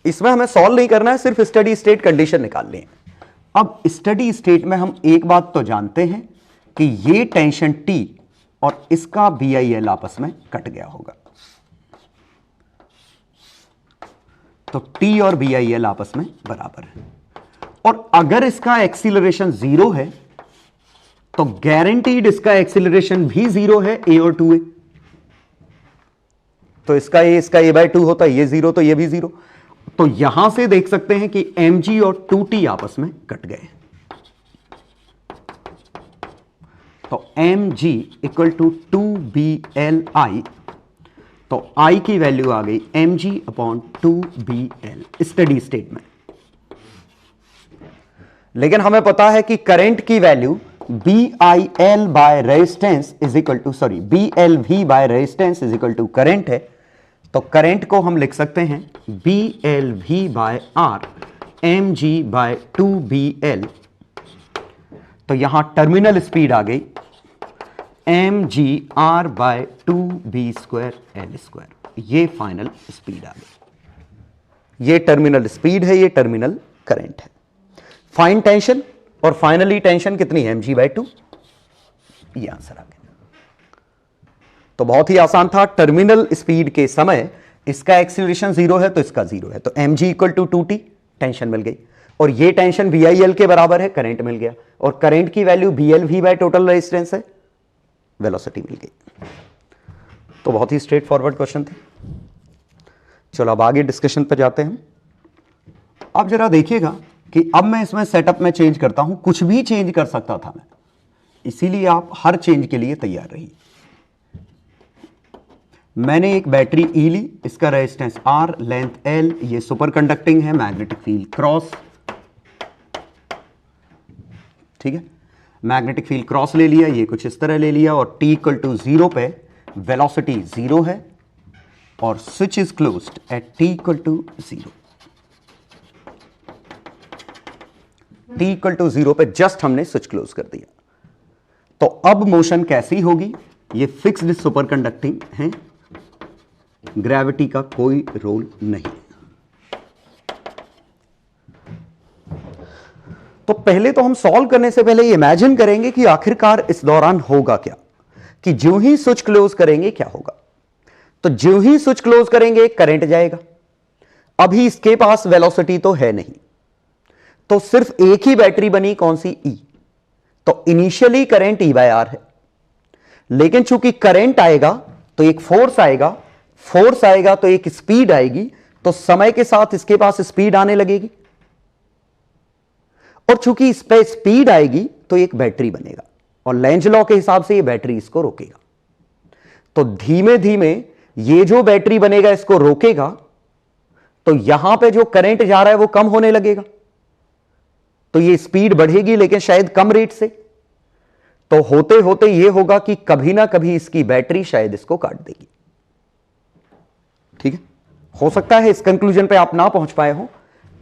इसमें हमें सॉल्व नहीं करना है, सिर्फ स्टडी स्टेट कंडीशन निकालनी है। अब स्टडी स्टेट में हम एक बात तो जानते हैं कि ये टेंशन T और इसका BIL आपस में कट गया होगा, तो T और BIL आपस में बराबर है। और अगर इसका एक्सीलरेशन 0 है तो गारंटीड इसका एक्सीलरेशन भी 0 है, A और 2A, तो इसका A/2 होता है, ये 0 तो ये भी 0, तो यहां से देख सकते हैं कि mg और 2t आपस में कट गए, तो mg इक्वल टू 2BLI, तो I की वैल्यू आ गई mg upon 2BL steady state में। लेकिन हमें पता है कि करंट की value BIL by resistance is equal to, sorry BLV by resistance is equal to current है, तो करंट को हम लिख सकते हैं BLV by R mg by 2BL, तो यहां टर्मिनल स्पीड आ गई mg R by 2B square L square, ये फाइनल स्पीड आ गई। ये टर्मिनल स्पीड है, ये टर्मिनल करंट है। फाइन टेंशन और फाइनली टेंशन कितनी है, mg बाय 2, ये आंसर आ गया। तो बहुत ही आसान था, टर्मिनल स्पीड के समय इसका एक्सीलरेशन 0 है तो इसका 0 है, तो mg equal to 2t, tension मिल गई, और ये टेंशन BIL के बराबर है, करंट मिल गया, और करंट की value BLV by total resistance है, वेलोसिटी मिल गई। तो बहुत ही स्ट्रेट फॉरवर्ड क्वेश्चन थे। चलो अब आगे डिस्कशन पर जाते हैं। अब जरा देखिएगा कि अब मैं इसमें सेटअप में चेंज करता हूं, कुछ भी चेंज कर सकता था मैं, इसीलिए आप हर चेंज के लिए तैयार रहिए। मैंने एक बैटरी E ली, इसका रेजिस्टेंस R, लेंथ L, ये सुपर कंडक्टिंग है, मैग्नेटिक फील्ड क्रॉस, ठीक है, मैग्नेटिक फील्ड क्रॉस ले लिया, ये कुछ इस तरह ले लिया, और t इक्वल टू 0 पे वेलोसिटी 0 है और switch is closed at t equal to 0। t equal to 0 पे जस्ट हमने स्विच क्लोज कर दिया, तो अब मोशन कैसी होगी, ये फिक्स्ड सुपर कंडक्टिंग है, ग्रेविटी का कोई रोल नहीं। तो पहले तो हम सॉल्व करने से पहले इमेजिन करेंगे कि आखिरकार इस दौरान होगा क्या, कि जो ही स्विच क्लोज करेंगे क्या होगा। तो जो ही स्विच क्लोज करेंगे करंट जाएगा, अभी इसके पास वेलोसिटी तो है नहीं, तो सिर्फ एक ही बैटरी बनी, कौन सी, E, तो इनिशियली करंट E/R है, लेकिन चूंकि करंट आएगा तो एक फोर्स आएगा, फोर्स आएगा तो एक स्पीड आएगी, तो समय के साथ इसके पास स्पीड आने लगेगी, और चूंकि इस पे स्पीड आएगी तो एक बैटरी बनेगा, और लेंज लॉ के हिसाब से ये बैटरी इसको रोकेगा। तो धीमे धीमे ये जो बैटरी बनेगा इसको रोकेगा, तो यहां पे जो करंट जा रहा है वो कम होने लगेगा, तो ये स्पीड बढ़ेगी लेकिन शायद कम रेट से, तो होते होते ये होगा कि कभी ना कभी इसकी बैटरी शायद इसको काट देगी। ठीक है, हो सकता है इस कंक्लूजन पे आप ना पहुंच पाए हो,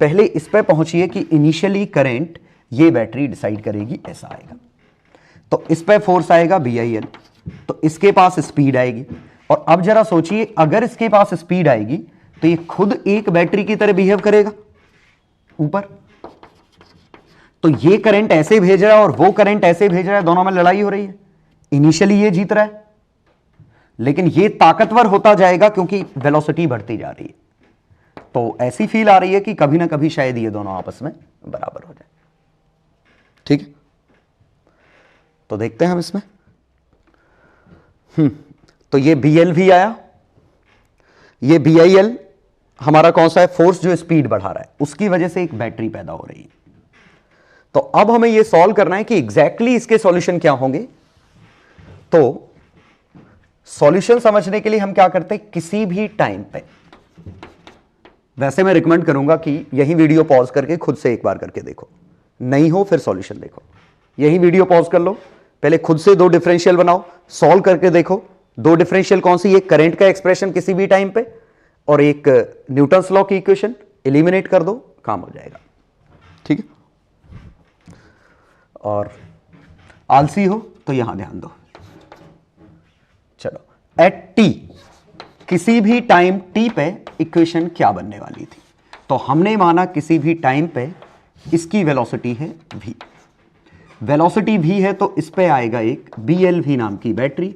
पहले इस पे पहुंचिए कि इनिशियली करंट ये बैटरी डिसाइड करेगी, ऐसा आएगा, तो इस पे फोर्स आएगा BIL, तो इसके पास स्पीड आएगी, और अब जरा सोचिए, अगर इसके पास स्पीड आएगी तो ये खुद एक बैटरी की तरह बिहेव करेगा ऊपर। तो ये करंट ऐसे भेज रहा है और वो करंट ऐसे भेज रहा है, दोनों में लड़ाई हो रही है। इनिशियली ये जीत रहा है, लेकिन ये ताकतवर होता जाएगा क्योंकि वेलोसिटी बढ़ती जा रही है। तो ऐसी फील आ रही है कि कभी ना कभी शायद ये दोनों आपस में बराबर हो जाए। ठीक है, तो देखते हैं हम इसमें। तो ये BLV आया, ये BIL हमारा कौन सा है, फोर्स जो स्पीड बढ़ा रहा है, उसकी वजह से एक बैटरी पैदा हो रही है। तो अब हमें यह सॉल्व करना है कि एग्जैक्टली इसके सॉल्यूशन क्या होंगे। तो सॉल्यूशन समझने के लिए हम क्या करते हैं, किसी भी टाइम पे, वैसे मैं रिकमेंड करूंगा कि यही वीडियो पॉज करके खुद से एक बार करके देखो, नहीं हो फिर सॉल्यूशन देखो। यही वीडियो पॉज कर लो, पहले खुद से दो डिफरेंशियल बनाओ, सॉल्व करके देखो। दो डिफरेंशियल कौन सी, एक करंट का एक्सप्रेशन किसी भी टाइम पे और एक न्यूटन्स लॉ की इक्वेशन, एलिमिनेट कर दो, काम हो जाएगा। ठीक है, और आलसी हो तो यहां ध्यान दो। चलो, एट टी, किसी भी टाइम टी पे इक्वेशन क्या बनने वाली थी, तो हमने माना किसी भी टाइम पे इसकी वेलोसिटी है v। वेलोसिटी v है तो इस पे आएगा एक BLV नाम की बैटरी,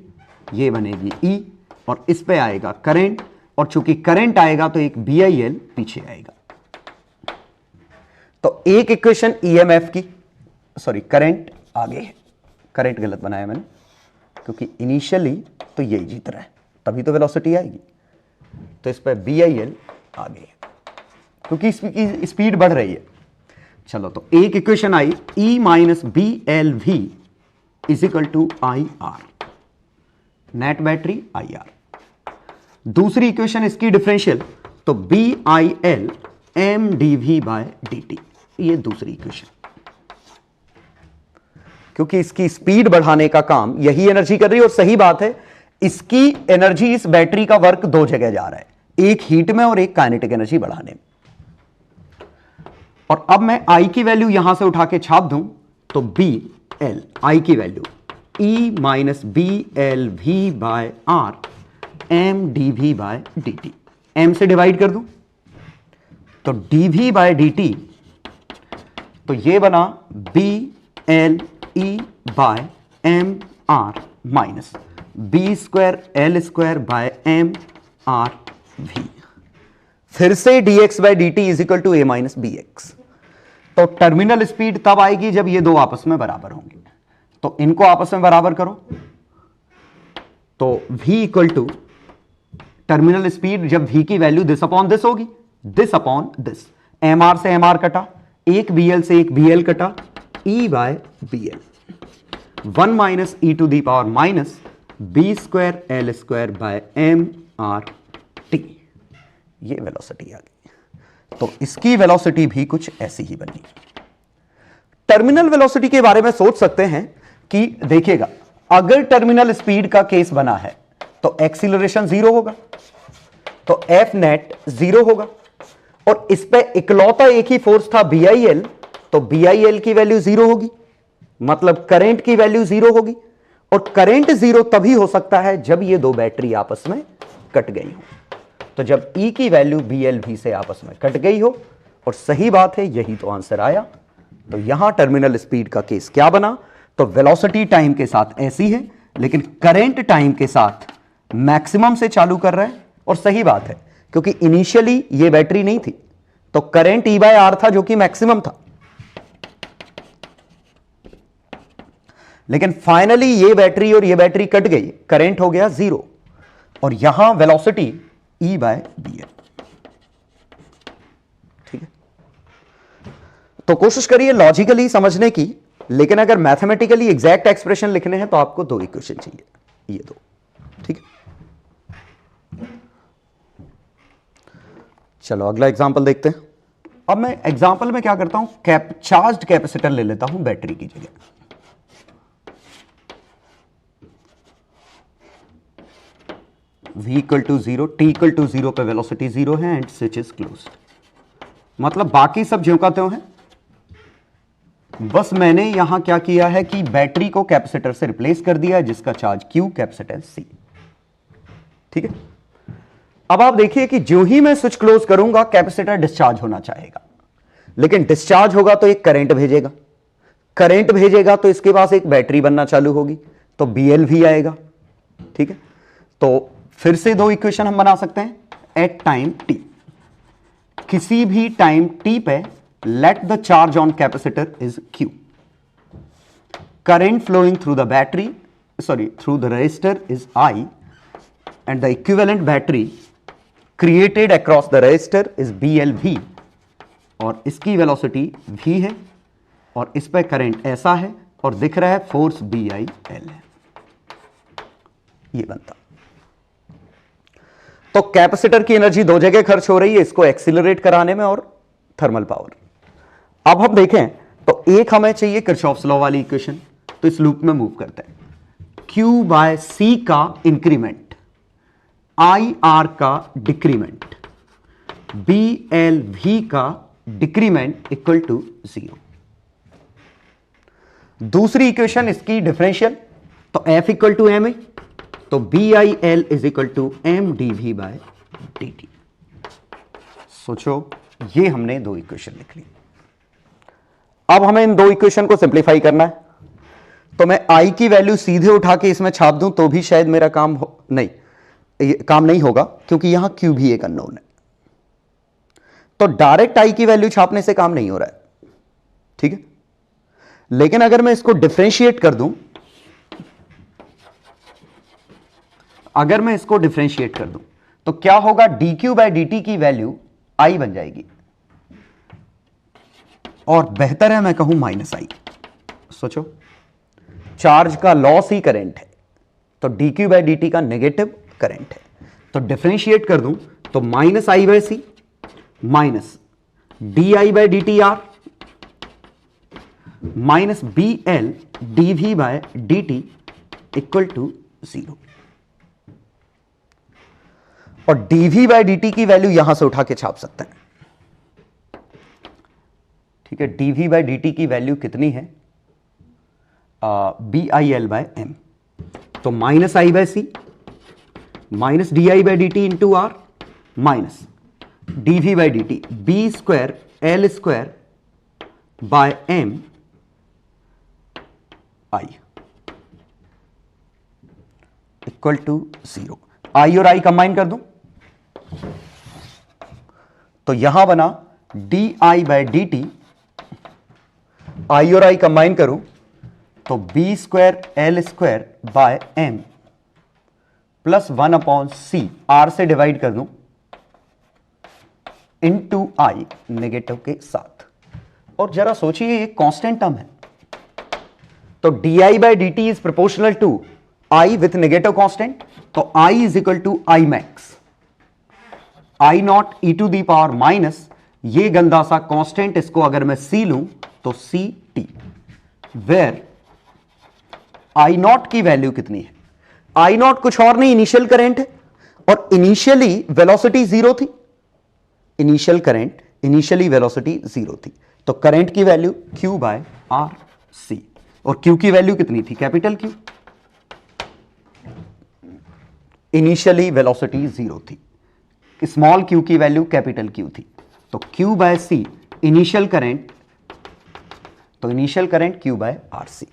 ये बनेगी E, और इस पे आएगा करंट, और चूंकि करंट आएगा तो एक BIL पीछे आएगा। तो एक इक्वेशन EMF की, सॉरी करंट आगे है, करंट गलत बनाया मैंने, क्योंकि इनिशियली तो यही जीत रहा है, तभी तो वेलोसिटी आएगी। तो इस पर BIL आगे है क्योंकि इसकी स्पीड बढ़ रही है। चलो, तो एक equation I E minus BLV is equal to IR, net battery IR। दूसरी इक्वेशन इसकी डिफरेंशियल, तो BIL mdv बाय dt, ये दूसरी इक्वेशन। क्योंकि इसकी स्पीड बढ़ाने का काम यही एनर्जी कर रही है, और सही बात है, इसकी एनर्जी इस बैटरी का वर्क दो जगह जा रहा है, एक हीट में और एक काइनेटिक एनर्जी बढ़ाने में। और अब मैं I की वैल्यू यहां से उठा के छाप दूं तो BL, I की वैल्यू E minus BLV by R mdv by dt, m से डिवाइड कर दूं तो dv बाय dt, तो ये बना BLE by mR minus B square L square by mRV। फिर से dx by dt is equal to a minus bx। तो टर्मिनल स्पीड तब आएगी जब ये दो आपस में बराबर होंगे। तो इनको आपस में बराबर करो, तो v equal to terminal speed, जब v की वैल्यू दिस अपॉन दिस होगी, दिस अपॉन दिस, mr से mr कटा, एक bl से एक bl कटा, e by bl, 1 minus e to the power minus b square l square by mrt। ये वेलोसिटी आ गई। तो इसकी वेलोसिटी भी कुछ ऐसी ही बनी। टर्मिनल वेलोसिटी के बारे में सोच सकते हैं कि देखिएगा, अगर टर्मिनल स्पीड का केस बना है तो एक्सीलरेशन 0 होगा, तो F नेट 0 होगा, और इस पे इकलौता एक ही फोर्स था BIL, तो BIL की वैल्यू 0 होगी, मतलब करंट की वैल्यू 0 होगी। और करंट 0 तभी हो सकता है जब ये दो बैटरी आपस में कट गई हो। तो जब E की वैल्यू BLV से आपस में कट गई हो, और सही बात है, यही तो आंसर आया। तो यहां टर्मिनल स्पीड का केस क्या बना, तो वेलोसिटी टाइम के साथ ऐसी है, लेकिन करंट टाइम के साथ मैक्सिमम से चालू कर रहा है। और सही बात है, क्योंकि इनिशियली ये बैटरी नहीं थी, तो करंट E बाय R था जो कि मैक्सिमम था, लेकिन फाइनली ये बैटरी और ये बैटरी कट गई, करंट हो गया 0, और यहां वेलोसिटी E बाय BL। ठीक है, तो कोशिश करिए लॉजिकली समझने की, लेकिन अगर मैथमेटिकली एग्जैक्ट एक्सप्रेशन लिखने हैं तो आपको दो इक्वेशन चाहिए, ये दो। ठीक है, चलो अगला एग्जांपल देखते हैं। अब मैं एग्जांपल में क्या करता हूं, चार्ज्ड कैपेसिटर ले लेता हूं बैटरी की जगह। v equal to 0, t equal to 0 पे वेलोसिटी 0 है एंड स्विच इज क्लोज्ड, मतलब बाकी सब ज्यों का त्यों है। बस मैंने यहां क्या किया है कि बैटरी को कैपेसिटर से रिप्लेस कर दिया है, जिसका चार्ज Q, कैपेसिटेंस C। ठीक है। अब आप देखिए कि जो ही मैं स्विच क्लोज करूंगा कैपेसिटर डिस्चार्ज होना चाहेगा, लेकिन डिस्चार्ज होगा तो एक करंट भेजेगा, करंट भेजेगा तो इसके पास एक बैटरी बनना चालू होगी, तो BLV आएगा। ठीक है, तो फिर से दो इक्वेशन हम बना सकते हैं। एट टाइम t, किसी भी टाइम t पे let the charge on capacitor is Q, current flowing through the battery, through the resistor is I, and the equivalent battery created across the resistor is BLV, और इसकी velocity v है और इस पे current ऐसा है और दिख रहा है फोर्स BIL है। ये बनता, तो कैपेसिटर की एनर्जी दो जगह खर्च हो रही है, इसको एक्सीलरेट कराने में और थर्मल पावर। अब हम देखें तो एक हमें चाहिए किरचॉफ्स लॉ वाली इक्वेशन, तो इस लूप में मूव करते हैं। Q/C का इंक्रीमेंट, IR का डिक्रीमेंट, BLV का डिक्रीमेंट इक्वल टू 0। दूसरी इक्वेशन इसकी डिफरेंशियल, तो F इक्वल टू एम, तो BIL is equal to MdV/dt। सोचो, ये हमने दो इक्वेशन लिख ली। अब हमें इन दो इक्वेशन को सिंप्लीफाई करना है, तो मैं I की वैल्यू सीधे उठा के इसमें छाप दूं तो भी शायद मेरा काम काम नहीं होगा, क्योंकि यहां Q भी एक अननोन है। तो डायरेक्ट I की वैल्यू छापने से काम नहीं हो रहा है, ठीक है। लेकिन अगर मैं इसको डिफरेंशिएट कर दूं, तो क्या होगा, dQ/dt की वैल्यू I बन जाएगी, और बेहतर है मैं कहूं -I। सोचो, चार्ज का लॉस ही करंट है, तो dQ/dt का नेगेटिव करंट है, तो डिफरेंशिएट कर दूं तो -I/C minus dI/dtR minus BL dV/dt equal to 0। और dV/dt की वैल्यू यहां से उठा के छाप सकते हैं, ठीक है। dV/dt की वैल्यू कितनी है, BIL/M, तो -I/C minus dI/dt into R minus dV/dt B²L² M equal to 0। I और I कंबाइन कर दूं तो यहां बना dI/dt, I और I कंबाइन करूं तो B²L² M plus 1/C, R से डिवाइड कर दूं इनटू I नेगेटिव के साथ। और जरा सोचिए, ये कांस्टेंट टर्म है, तो dI/dt is proportional to I with negative constant, तो I is equal to I max I0 e⁻⁻, ये गंदा सा कांस्टेंट, इसको अगर मैं C लूं तो CT, वेयर I0 की वैल्यू कितनी है, I0 कुछ और नहीं, इनिशियल करंट है, और इनिशियली वेलोसिटी 0 थी, इनिशियल करंट, इनिशियली वेलोसिटी 0 थी, तो करंट की वैल्यू Q/RC, और Q की वैल्यू कितनी थी, कैपिटल Q, इनिशियली वेलोसिटी 0 थी, स्मॉल q की वैल्यू कैपिटल Q थी, तो Q/C इनिशियल करंट, तो इनिशियल करंट Q/RC,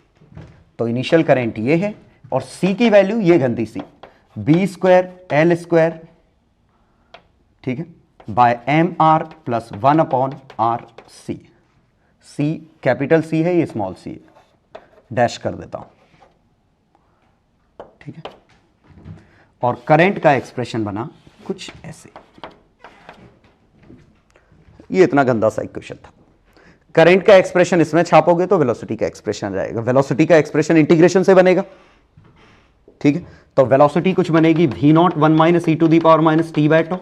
तो इनिशियल करंट ये है, और C की वैल्यू ये गंदी सी B²L², ठीक है, by MR plus 1/RC। C capital C है, ये स्मॉल c है, डैश कर देता हूं, ठीक है। और करंट का एक्सप्रेशन बना कुछ ऐसे, ये इतना गंदा सा इक्वेशन था। करंट का एक्सप्रेशन इसमें छापोगे तो वेलोसिटी का एक्सप्रेशन आ जाएगा, वेलोसिटी का एक्सप्रेशन इंटीग्रेशन से बनेगा, ठीक है। तो वेलोसिटी कुछ बनेगी V0 1 - e⁻⁻t/τ,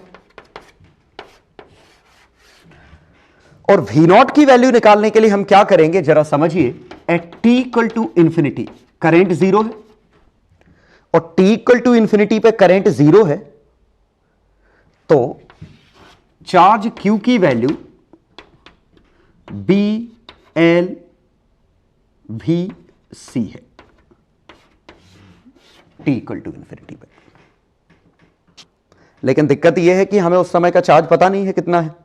और V0 की वैल्यू निकालने के लिए हम क्या करेंगे जरा समझिए। At t equal to infinity current 0 है, और t इक्वल टू इंफिनिटी पे करंट 0 है, तो चार्ज Q की वैल्यू BLVC है t इक्वल टू इंफिनिटी पे। लेकिन दिक्कत यह है कि हमें उस समय का चार्ज पता नहीं है कितना है,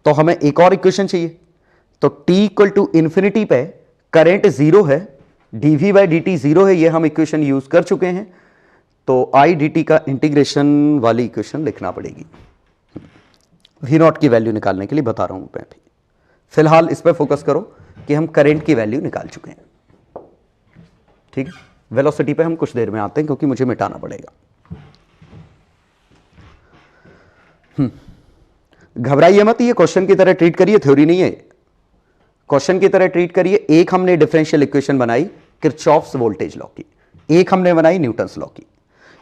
तो हमें एक और इक्वेशन चाहिए। तो t इक्वल टू इन्फिनिटी पे करेंट जीरो है, dv बाई dt जीरो है, ये हम इक्वेशन यूज कर चुके हैं, तो i dt का इंटीग्रेशन वाली इक्वेशन लिखना पड़ेगी। v नॉट की वैल्यू निकालने के लिए बता रहा हूं मैं भी, फिलहाल इस पर फोकस करो कि हम करंट की वैल्यू निकाल चुके हैं। ठीक है, वेलोसिटी पे हम कुछ देर में आते हैं क्योंकि मुझे मिटाना पड़ेगा। घबराइए मत, ये क्वेश्चन की तरह ट्रीट करिए, थ्योरी नहीं है, क्वेश्चन की तरह ट्रीट करिए। एक हमने डिफरेंशियल इक्वेशन बनाई किरचॉफ्स वोल्टेज लॉ की, एक हमने बनाई न्यूटन्स लॉ की।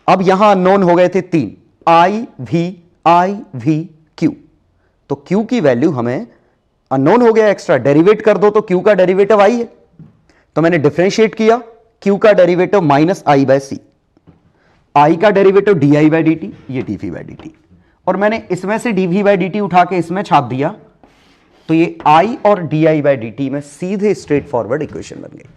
अब यहां अननोन हो गए थे तीन, आई वी क्यू। तो क्यू की वैल्यू हमें अननोन हो गया एक्स्ट्रा, डेरिवेट कर दो तो क्यू का डेरिवेटिव आई है, तो मैंने डिफरेंशिएट किया, क्यू का derivative minus I by C, I का derivative d I by D t, ये d V by D t, और मैंने इसमें से d V by D t उठा के इसमें छाप दिया, तो ये आई और d I by D t में सीधे स्ट्रेट फॉरवर्ड इक्वेशन बन गई।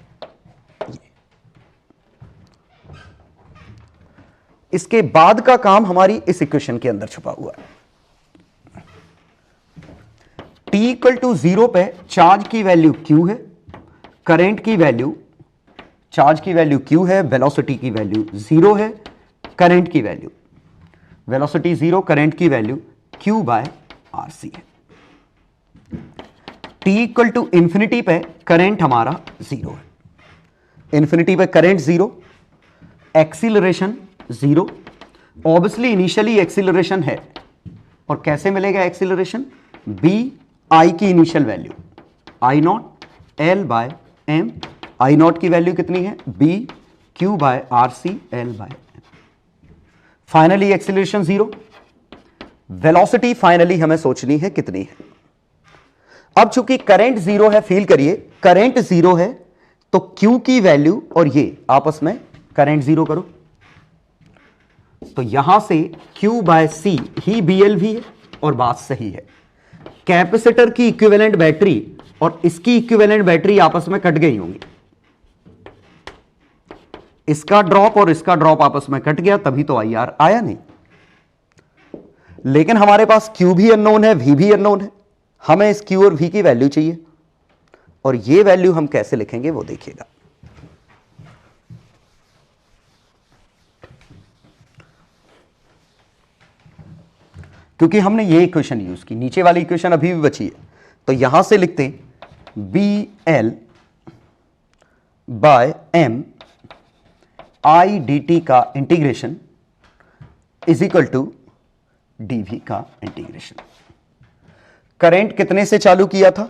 इसके बाद का काम हमारी इस इक्वेशन के अंदर छुपा हुआ है। t इक्वल टू जीरो पे चार्ज की वैल्यू q है, करंट की वैल्यू, चार्ज की वैल्यू q है, वेलोसिटी की वैल्यू जीरो है, करंट की वैल्यू, वेलोसिटी जीरो, करंट की value q by R C है। t इक्वल टू इंफिनिटी पे करंट हमारा जीरो है, इंफिनिटी पे current zero, acceleration zero, obviously initially acceleration है, और कैसे मिलेगा एक्सीलरेशन, b आई की initial value I naught L by M, I naught की वैल्यू कितनी है, b q by R C L by M. Finally acceleration zero, velocity finally हमें सोचनी है कितनी है। अब चूंकि करंट जीरो है, फील करिए करंट जीरो है, तो q की वैल्यू और ये आपस में करंट जीरो करो, तो यहां से q बाय सी ही BL भी है, और बात सही है। कैपेसिटर की इक्विवेलेंट बैटरी और इसकी इक्विवेलेंट बैटरी आपस में कट गई होंगी, इसका ड्रॉप और इसका ड्रॉप आपस में कट गया, तभी तो IR आया नहीं। लेकिन हमारे पास Q भी अननोन है, V भी अननोन है, हमें इस Q और V की वैल्यू चाहिए, और ये वैल्यू हम कैसे लिखेंगे वो देखिएगा। क्योंकि हमने ये इक्वेशन यूज की, नीचे वाली इक्वेशन अभी भी बची है, तो यहां से लिखते हैं BL by M I d t का integration is equal to dV का इंटीग्रेशन। करंट कितने से चालू किया था,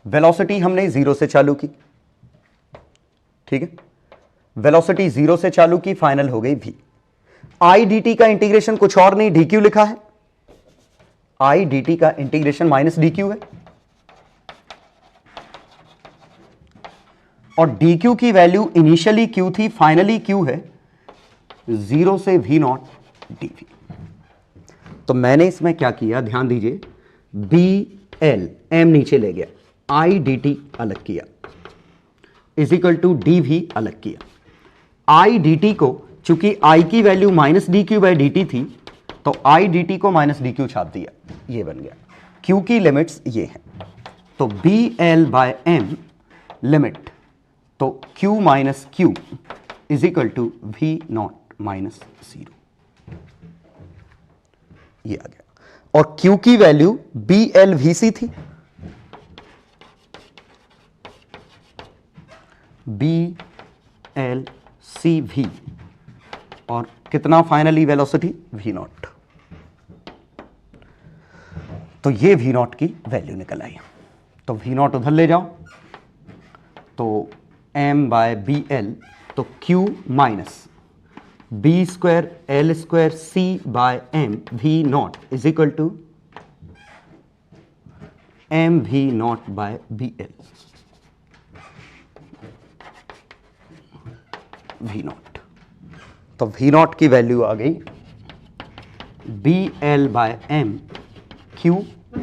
वेलोसिटी हमने जीरो से चालू की, ठीक है, वेलोसिटी जीरो से चालू की, फाइनल हो गई V। आई डी टी का इंटीग्रेशन कुछ और नहीं, dq लिखा है, आई डी टी का इंटीग्रेशन माइनस dq है, और dq की वैल्यू इनिशियली q थी, फाइनली q है, जीरो से v नॉट dv। तो मैंने इसमें क्या किया, ध्यान दीजिए, BL m नीचे ले गया, आई डी टी अलग किया, इज इक्वल टू dv अलग किया। आई डी टी को, चूंकि I की value minus D Q by D T थी, तो आई डी टी को माइनस डी क्यू छाप दिया, ये बन गया। Q की लिमिट्स ये हैं, तो BL बाय M लिमिट, तो Q minus Q is equal to V naught minus zero, ये आ गया। और Q की वैल्यू BL VC थी, BL CV, और कितना फाइनली वेलोसिटी v नॉट, तो ये v नॉट की वैल्यू निकल आई। तो v नॉट उधर ले जाओ, तो m बाय बी एल, तो q minus B square L square C by M V not is equal to M V not by B L, V not. तो V not की value आ गई BL by M Q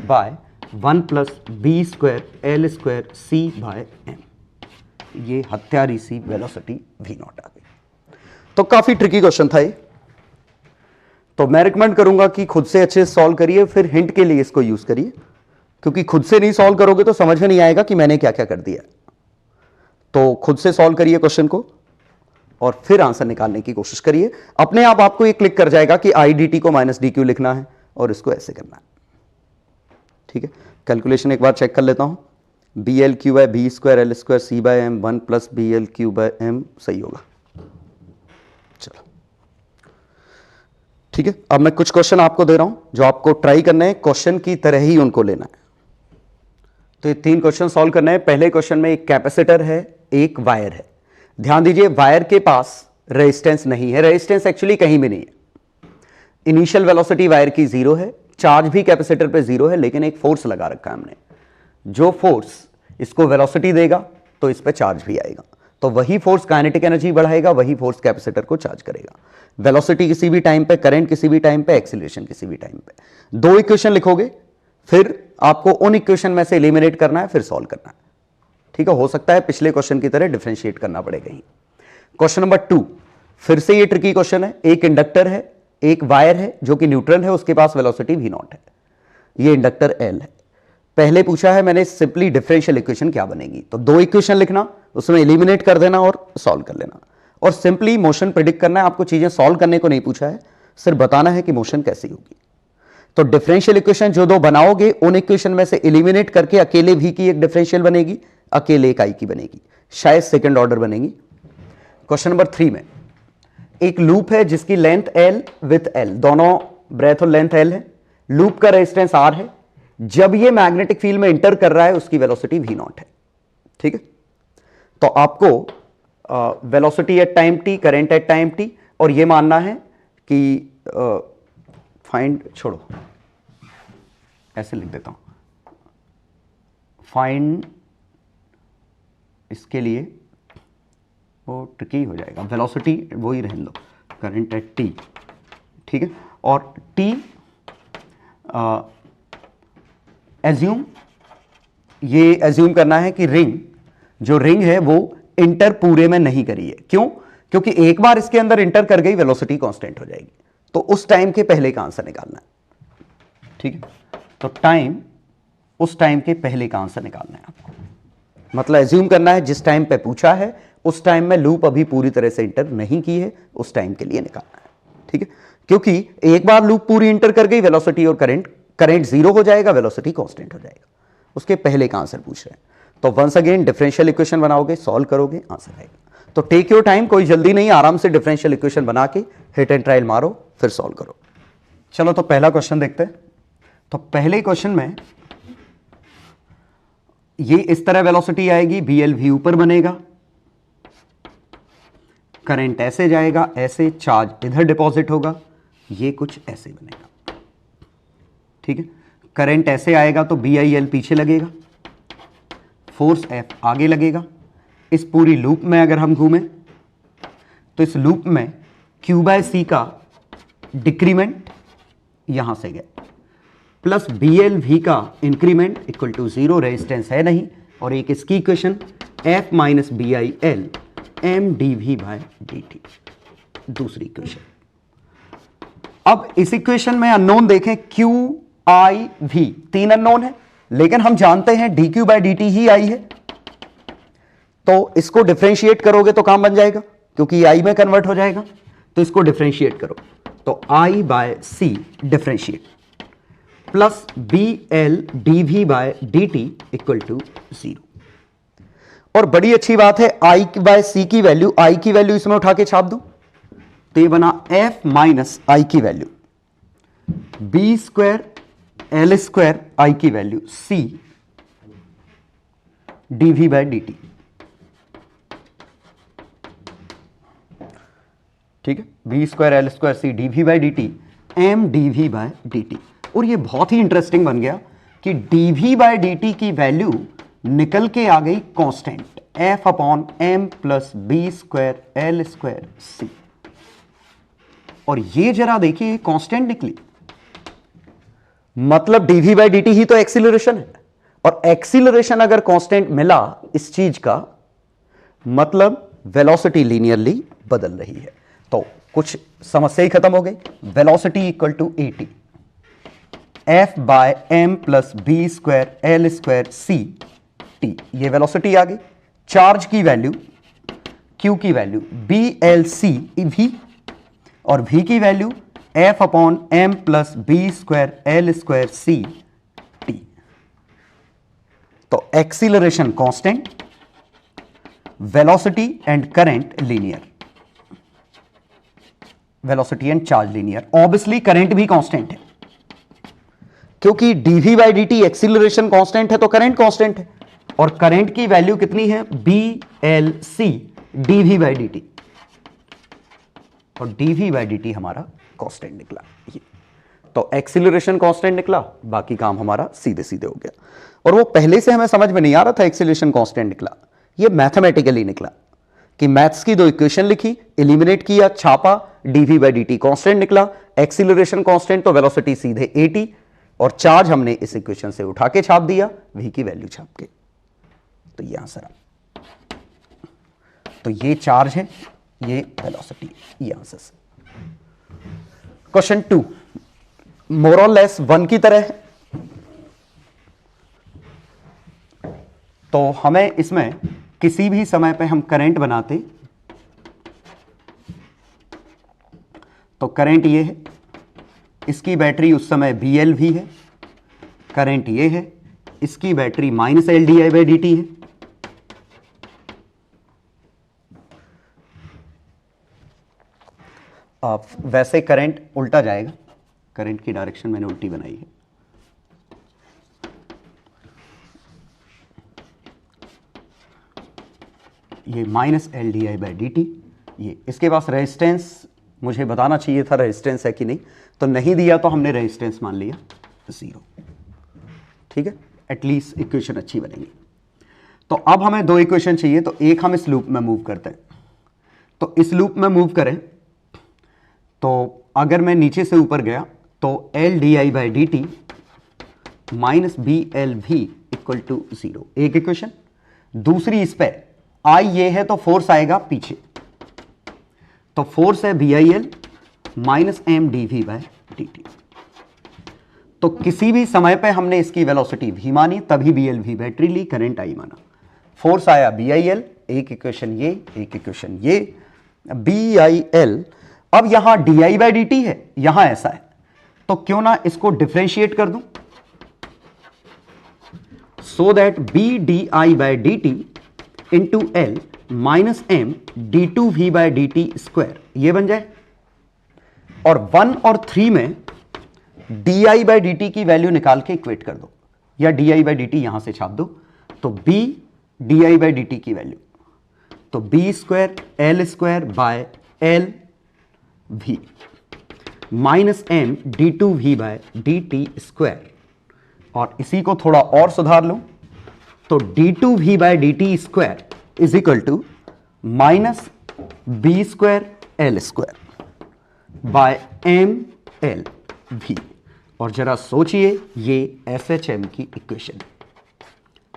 by 1 plus B square L square C by M, ये हत्यारी सी velocity V not आ गई। तो काफी ट्रिकी क्वेश्चन था ये, तो मैं रिकमेंड करूंगा कि खुद से अच्छे से सॉल्व करिए, फिर हिंट के लिए इसको यूज करिए, क्योंकि खुद से नहीं सॉल्व करोगे तो समझ में नहीं आएगा कि मैंने क्या क्या कर दिया। तो खुद से सॉल्व करिए क्वेश्चन को और फिर आंसर निकालने की कोशिश करिए। अपने आप आपको ये क्लिक कर जाएगा कि आई डी टी को माइनस डी क्यू लिखना है और इसको ऐसे करना है। ठीक है, कैलकुलेशन एक बार चेक कर लेता हूं। B L Q by B square L square C by M 1 plus B L Q by M सही होगा। चलो ठीक है, अब मैं कुछ क्वेश्चन आपको दे रहा हूं जो आपको ट्राई करने हैं, क्वेश्चन की तरह ही उनको लेना है। तो ये 3 क्वेश्चन सॉल्व करने हैं। पहले क्वेश्चन में एक कैपेसिटर है, एक वायर है। ध्यान दीजिए, वायर के पास रेजिस्टेंस नहीं है, रेजिस्टेंस एक्चुअली कहीं भी नहीं है। इनिशियल वेलोसिटी वायर की 0 है, चार्ज भी कैपेसिटर पे 0 है, लेकिन एक फोर्स लगा रखा है हमने। जो फोर्स इसको वेलोसिटी देगा तो इस पे चार्ज भी आएगा, तो वही फोर्स काइनेटिक एनर्जी बढ़ाएगा, वही फोर्स कैपेसिटर को चार्ज करेगा। वेलोसिटी किसी भी टाइम पे, करंट किसी भी टाइम पे, एक्सीलरेशन किसी भी टाइम पे। 2 इक्वेशन लिखोगे, फिर आपको उन इक्वेशन में से एलिमिनेट करना है, फिर सॉल्व करना है। ठीक है, हो सकता है पिछले क्वेश्चन की तरह डिफरेंशिएट करना पड़ेगा ही। क्वेश्चन नंबर 2, फिर से ये ट्रिकी क्वेश्चन है। एक इंडक्टर है, एक वायर है जो कि न्यूट्रल है, उसके पास वेलोसिटी v नॉट है, ये इंडक्टर L है। पहले पूछा है मैंने सिंपली डिफरेंशियल इक्वेशन क्या बनेगी, तो 2 इक्वेशन लिखना, उसमें एलिमिनेट कर देना और सॉल्व कर लेना, और सिंपली मोशन प्रिडिक्ट करना है। आपको चीजें सॉल्व करने को नहीं पूछा है, सिर्फ बताना है कि मोशन कैसी होगी। तो डिफरेंशियल इक्वेशन जो 2 बनाओगे, उन इक्वेशन में से एलिमिनेट करके अकेले v की एक डिफरेंशियल बनेगी, अकेले एक i की बनेगी, शायद सेकंड ऑर्डर बनेगी। क्वेश्चन नंबर 3 में एक लूप है जिसकी लेंथ L विथ L, दोनों ब्रेथ और लेंथ L है। लूप का रेजिस्टेंस R है। जब ये मैग्नेटिक फील्ड में इंटर कर रहा है, उसकी वेलोसिटी v नॉट है। ठीक है, तो आपको velocity at time t, current eight time t, और ये मानना है कि फाइंड, छोड़ो ऐसे लिख देता हूं, फाइंड, इसके लिए वो ट्रिकी हो जाएगा, वेलोसिटी वो ही रहने दो, करंट एट t। ठीक है, और t एज्यूम, ये एज्यूम करना है कि रिंग, जो रिंग है वो इंटर पूरे में नहीं करी है। क्यों? क्योंकि एक बार इसके अंदर इंटर कर गई, वेलोसिटी कांस्टेंट हो जाएगी, तो उस टाइम के पहले का आंसर निकालना है। ठीक है, तो टाइम, उस टाइम के पहले का आंसर निकालना है आपको, मतलब एज्यूम करना है जिस टाइम पे पूछा है उस टाइम में लूप अभी पूरी तरह से इंटर नहीं की है, उस टाइम के लिए निकालना है। ठीक है, क्योंकि एक बार लूप पूरी इंटर कर गई, वेलोसिटी और करंट 0 हो जाएगा, वेलोसिटी कांस्टेंट हो जाएगा, उसके पहले का आंसर पूछ रहे हैं। तो वंस अगेन डिफरेंशियल इक्वेशन बनाओगे, सॉल्व करोगे, आंसर आएगा। तो टेक योर टाइम, कोई जल्दी नहीं, आराम से डिफरेंशियल इक्वेशन बना के हिट एंड ट्रायल मारो, फिर सॉल्व करो। चलो तो पहला क्वेश्चन देखते हैं। तो पहले क्वेश्चन में ये इस तरह वेलोसिटी आएगी, BL V ऊपर बनेगा, करंट ऐसे जाएगा, ऐसे चार्ज इधर डिपॉजिट होगा, ये कुछ ऐसे बनेगा। ठीक है, करंट ऐसे आएगा तो BIL पीछे लगेगा, फोर्स F आगे लगेगा। इस पूरी लूप में अगर हम घूमें तो इस लूप में Q/C का डिक्रीमेंट यहां से गया, प्लस BL V का इंक्रीमेंट इक्वल टू 0, रेजिस्टेंस है नहीं, और एक इसकी equation F minus BIL mdv/dt, दूसरी इक्वेशन। अब इस इक्वेशन में अननोन देखें, Q I V, 3 अननोन है, लेकिन हम जानते हैं dq/dt ही I है, तो इसको डिफरेंशिएट करोगे तो काम बन जाएगा, क्योंकि I में कन्वर्ट हो जाएगा। तो इसको डिफरेंशिएट करो, तो I/C differentiate plus BL dv/dt equal to 0। और बड़ी अच्छी बात है, I/C की वैल्यू, I की वैल्यू इसमें उठा के छाप दूं तो ये बना F माइनस I की वैल्यू B² L² I की वैल्यू C dv/dt। ठीक है, B² L² C dv/dt m dv/dt। और ये बहुत ही इंटरेस्टिंग बन गया कि dv/dt की वैल्यू निकल के आ गई constant F/m plus B² L² C। और ये जरा देखिए, कांस्टेंट निकली, मतलब dv/dt ही तो एक्सीलरेशन है, और एक्सीलरेशन अगर कांस्टेंट मिला इस चीज का, मतलब वेलोसिटी लीनियरली बदल रही है। तो कुछ समस्या ही खत्म हो गई। Velocity equal to AT F by m plus B square L square C t, ये वेलोसिटी आ गई। चार्ज की वैल्यू, Q की वैल्यू BLC V और V की value F upon m plus B square L square C t. तो acceleration constant, velocity and current linear, velocity and charge linear. Obviously current भी constant है, क्योंकि dv by dt acceleration constant है तो current constant है, और current की value कितनी है BLC dv बाई dt, और dv बाई dt हमारा कांस्टेंट निकला। ये तो एक्सीलरेशन कांस्टेंट निकला, बाकी काम हमारा सीधे सीधे हो गया। और वो पहले से हमें समझ में नहीं आ रहा था एक्सीलरेशन कांस्टेंट निकला, ये मैथमेटिकली निकला कि मैथ्स की दो इक्वेशन लिखी, एलिमिनेट किया, छापा, dv बाई dt कांस्टेंट निकला, एक्सीलरेशन कांस्टेंट तो वेलोसिटी सीधे AT, और चार्ज हमने इस इक्वेशन से उठा के छाप दिया, v की वैल्यू छाप के। तो ये आंसर, तो ये चार्ज है, ये वेलोसिटी, ये आंसर से। क्वेश्चन 2 मोर और लेस 1 की तरह है, तो हमें इसमें किसी भी समय पे हम करंट बनाते, तो करंट ये है, इसकी बैटरी उस समय BL भी है, करंट ये है, इसकी battery minus LDI by dt है। वैसे करंट उल्टा जाएगा, करंट की डायरेक्शन मैंने उल्टी बनाई है। ये माइनस LDI बाई dt, ये इसके पास रेजिस्टेंस, मुझे बताना चाहिए था रेजिस्टेंस है कि नहीं, तो नहीं दिया तो हमने रेजिस्टेंस मान लिया 0। ठीक है, एटलीस्ट इक्वेशन अच्छी बनेगी। तो अब हमें दो इक्वेशन चाहिए, तो एक हम इस लूप में मूव करते हैं। तो इस लूप में मूव करें तो अगर मैं नीचे से ऊपर गया तो LDI by dt minus BLV equal to 0, एक इक्वेशन। दूसरी इस पे I ये है तो फोर्स आएगा पीछे, तो फोर्स है BIL minus MdV by dt। तो किसी भी समय पे हमने इसकी वेलोसिटी v मानी, तभी BLV बैटरी ली, करंट I माना, फोर्स आया BIL, एक इक्वेशन ये, एक इक्वेशन ये, BIL। अब यहां DI बाई dt है, यहां ऐसा है, तो क्यों ना इसको डिफरेंशिएट कर दूं, so that BDI by dt into L minus M d2v by dt square, ये बन जाए। और 1 और 3 में di बाई dt की वैल्यू निकाल के इक्वेट कर दो, या di बाई dt यहां से छाप दो, तो b di बाई dt की वैल्यू, तो b square L square by L v minus M d2v by dt square. और इसी को थोड़ा और सुधार लो, तो d2v by dt square is equal to minus b square L square by M L v। और जरा सोचिए, ये SHM की इक्वेशन,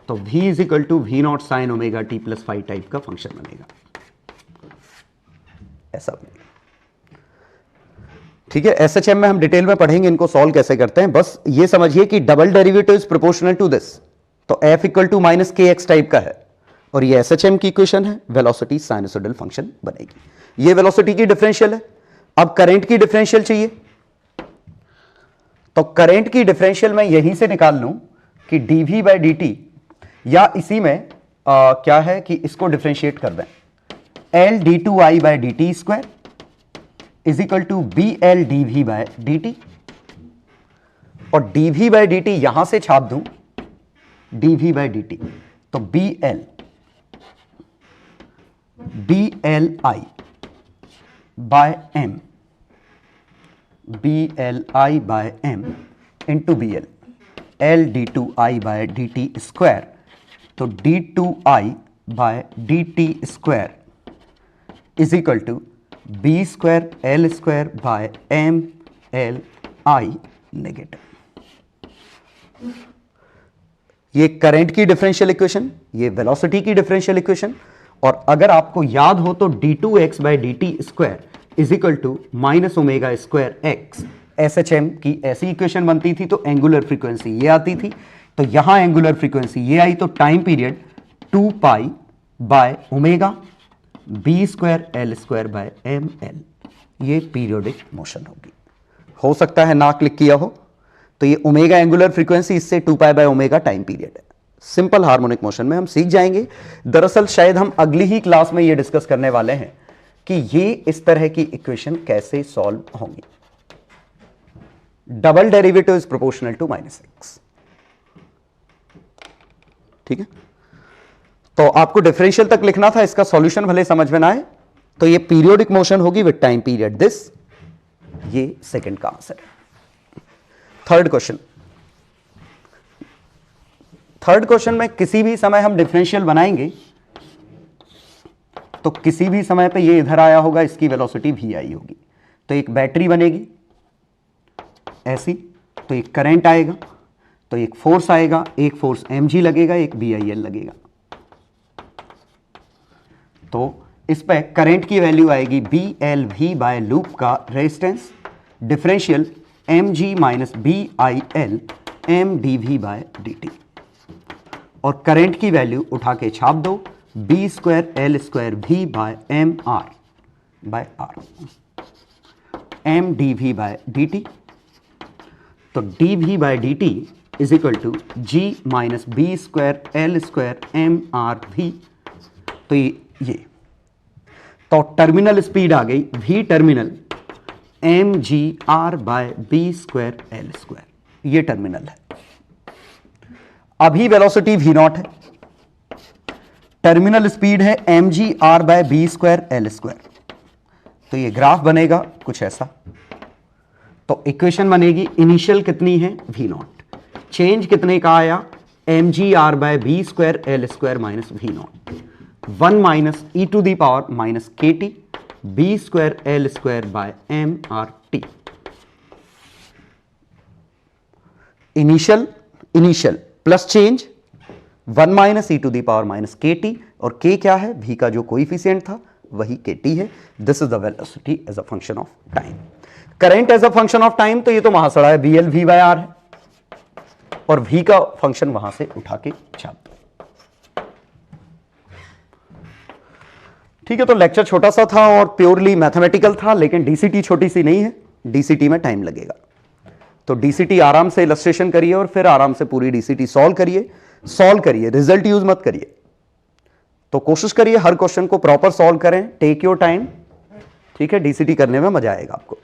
तो v is equal to v naught sine omega t plus 5 type का फंक्शन बनेगा, ऐसा बनेगा। ठीक है, SHM में हम डिटेल में पढ़ेंगे इनको सॉल्व कैसे करते हैं, बस ये समझिए कि double derivative is proportional to this, तो f equal to minus kx type का है, और ये SHM की इक्वेशन है, वेलोसिटी साइनसोइडल फंक्शन बनेगी। ये वेलोसिटी की डिफरेंशियल है। अब करंट की डिफरेंशियल चाहिए, तो करंट की डिफरेंशियल मैं यहीं से निकाल लूं कि dv बाई dt, या इसी में क्या है कि इसको डिफरेंशिएट कर दें, L d2i by dt square is equal to BL dv by dt, और dv बाई dt यहां से छाप दूं dv बाई dt, तो BLI by M, BLI by M into BL, L d2i by dt square, तो d2i by dt square is equal to b square L square by M L I negative. ये current की differential equation, ये velocity की differential equation. और अगर आपको याद हो तो d2x by dt square is equal to minus omega square x. SHM की ऐसी इक्वेशन बनती थी तो एंगुलर फ्रीक्वेंसी ये आती थी, तो यहां एंगुलर फ्रीक्वेंसी ये आई, तो time period 2 pi by omega B square L square by M L, ये पीरियोडिक मोशन होगी। हो सकता है ना क्लिक किया हो, तो ये ओमेगा एंगुलर फ्रीक्वेंसी, इससे 2 pi by omega time period है। सिंपल हार्मोनिक मोशन में हम सीख जाएंगे। दरअसल शायद हम अगली ही क्लास में ये डिस्कस करने वाले हैं कि ये इस तरह की इक्वेशन कैसे सॉल्व होंगी। Double derivative is proportional to -x, ठीक है। तो आपको डिफरेंशियल तक लिखना था, इसका सॉल्यूशन भले समझ में ना आए। तो ये पीरियोडिक मोशन होगी विद टाइम पीरियड दिस, ये सेकंड का आंसर है। थर्ड क्वेश्चन में किसी भी समय हम डिफरेंशियल बनाएंगे तो किसी भी समय पे ये इधर आया होगा, इसकी वेलोसिटी भी आई होगी। तो एक बैटरी बनेगी ऐसी, तो एक करंट आएगा, तो एक फोर्स आएगा, एक फोर्स mg लगेगा, एक BIL लगेगा। तो इस पे करंट की वैल्यू आएगी BLV बाय लूप का resistance differential mg minus BIL mdv by dt, और करंट की वैल्यू उठा के छाप दो b square L square v by M R by R mdv by dt। तो dv bye dt is equal to g minus B square L square M R V. तो ये तो टर्मिनल स्पीड आ गई v terminal M G R by B square L square, ये terminal है। अभी velocity v naught है, terminal speed है M G R by B square L square. तो ये ग्राफ बनेगा कुछ ऐसा। तो इक्वेशन बनेगी, इनिशियल कितनी है v नॉट, चेंज कितने का आया M G R by B square L square minus v not, 1 minus E to the power minus के t B square L square by M R t. Initial plus change 1 minus E to the power minus के T, और k क्या है, v का जो coefficient था वही के टी है। This is the velocity as a function of time. Current as a function of time, तो ये तो महासड़ा है BL V बाय R है, और v का फंक्शन वहां से उठा के छाप दो। ठीक है, तो लेक्चर छोटा सा था और प्योरली मैथमेटिकल था, लेकिन डीसीटी छोटी सी नहीं है, डीसीटी में टाइम लगेगा। तो डीसीटी आराम से इलस्ट्रेशन करिए और फिर आराम से पूरी डीसीटी सॉल्व करिए, रिजल्ट यूज मत करिए। तो कोशिश करिए हर क्वेश्चन को प्रॉपर सॉल्व करें, टेक योर टाइम, ठीक है। डीसीटी करने में मजा आएगा आपको।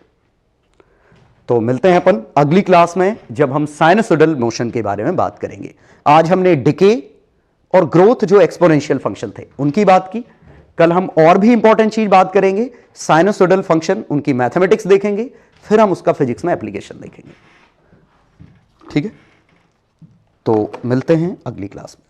तो मिलते हैं अपन अगली क्लास में, जब हम साइनसोइडल मोशन के बारे में बात करेंगे। आज हमने डिके और ग्रोथ जो एक्सपोनेंशियल फंक्शन थे उनकी बात की। कल हम और भी इंपॉर्टेंट चीज बात करेंगे, साइनसोइडल फंक्शन, उनकी मैथमेटिक्स देखेंगे, फिर हम उसका फिजिक्स में एप्लीकेशन देखेंगे, ठीक है। तो मिलते हैं अगली क्लास में।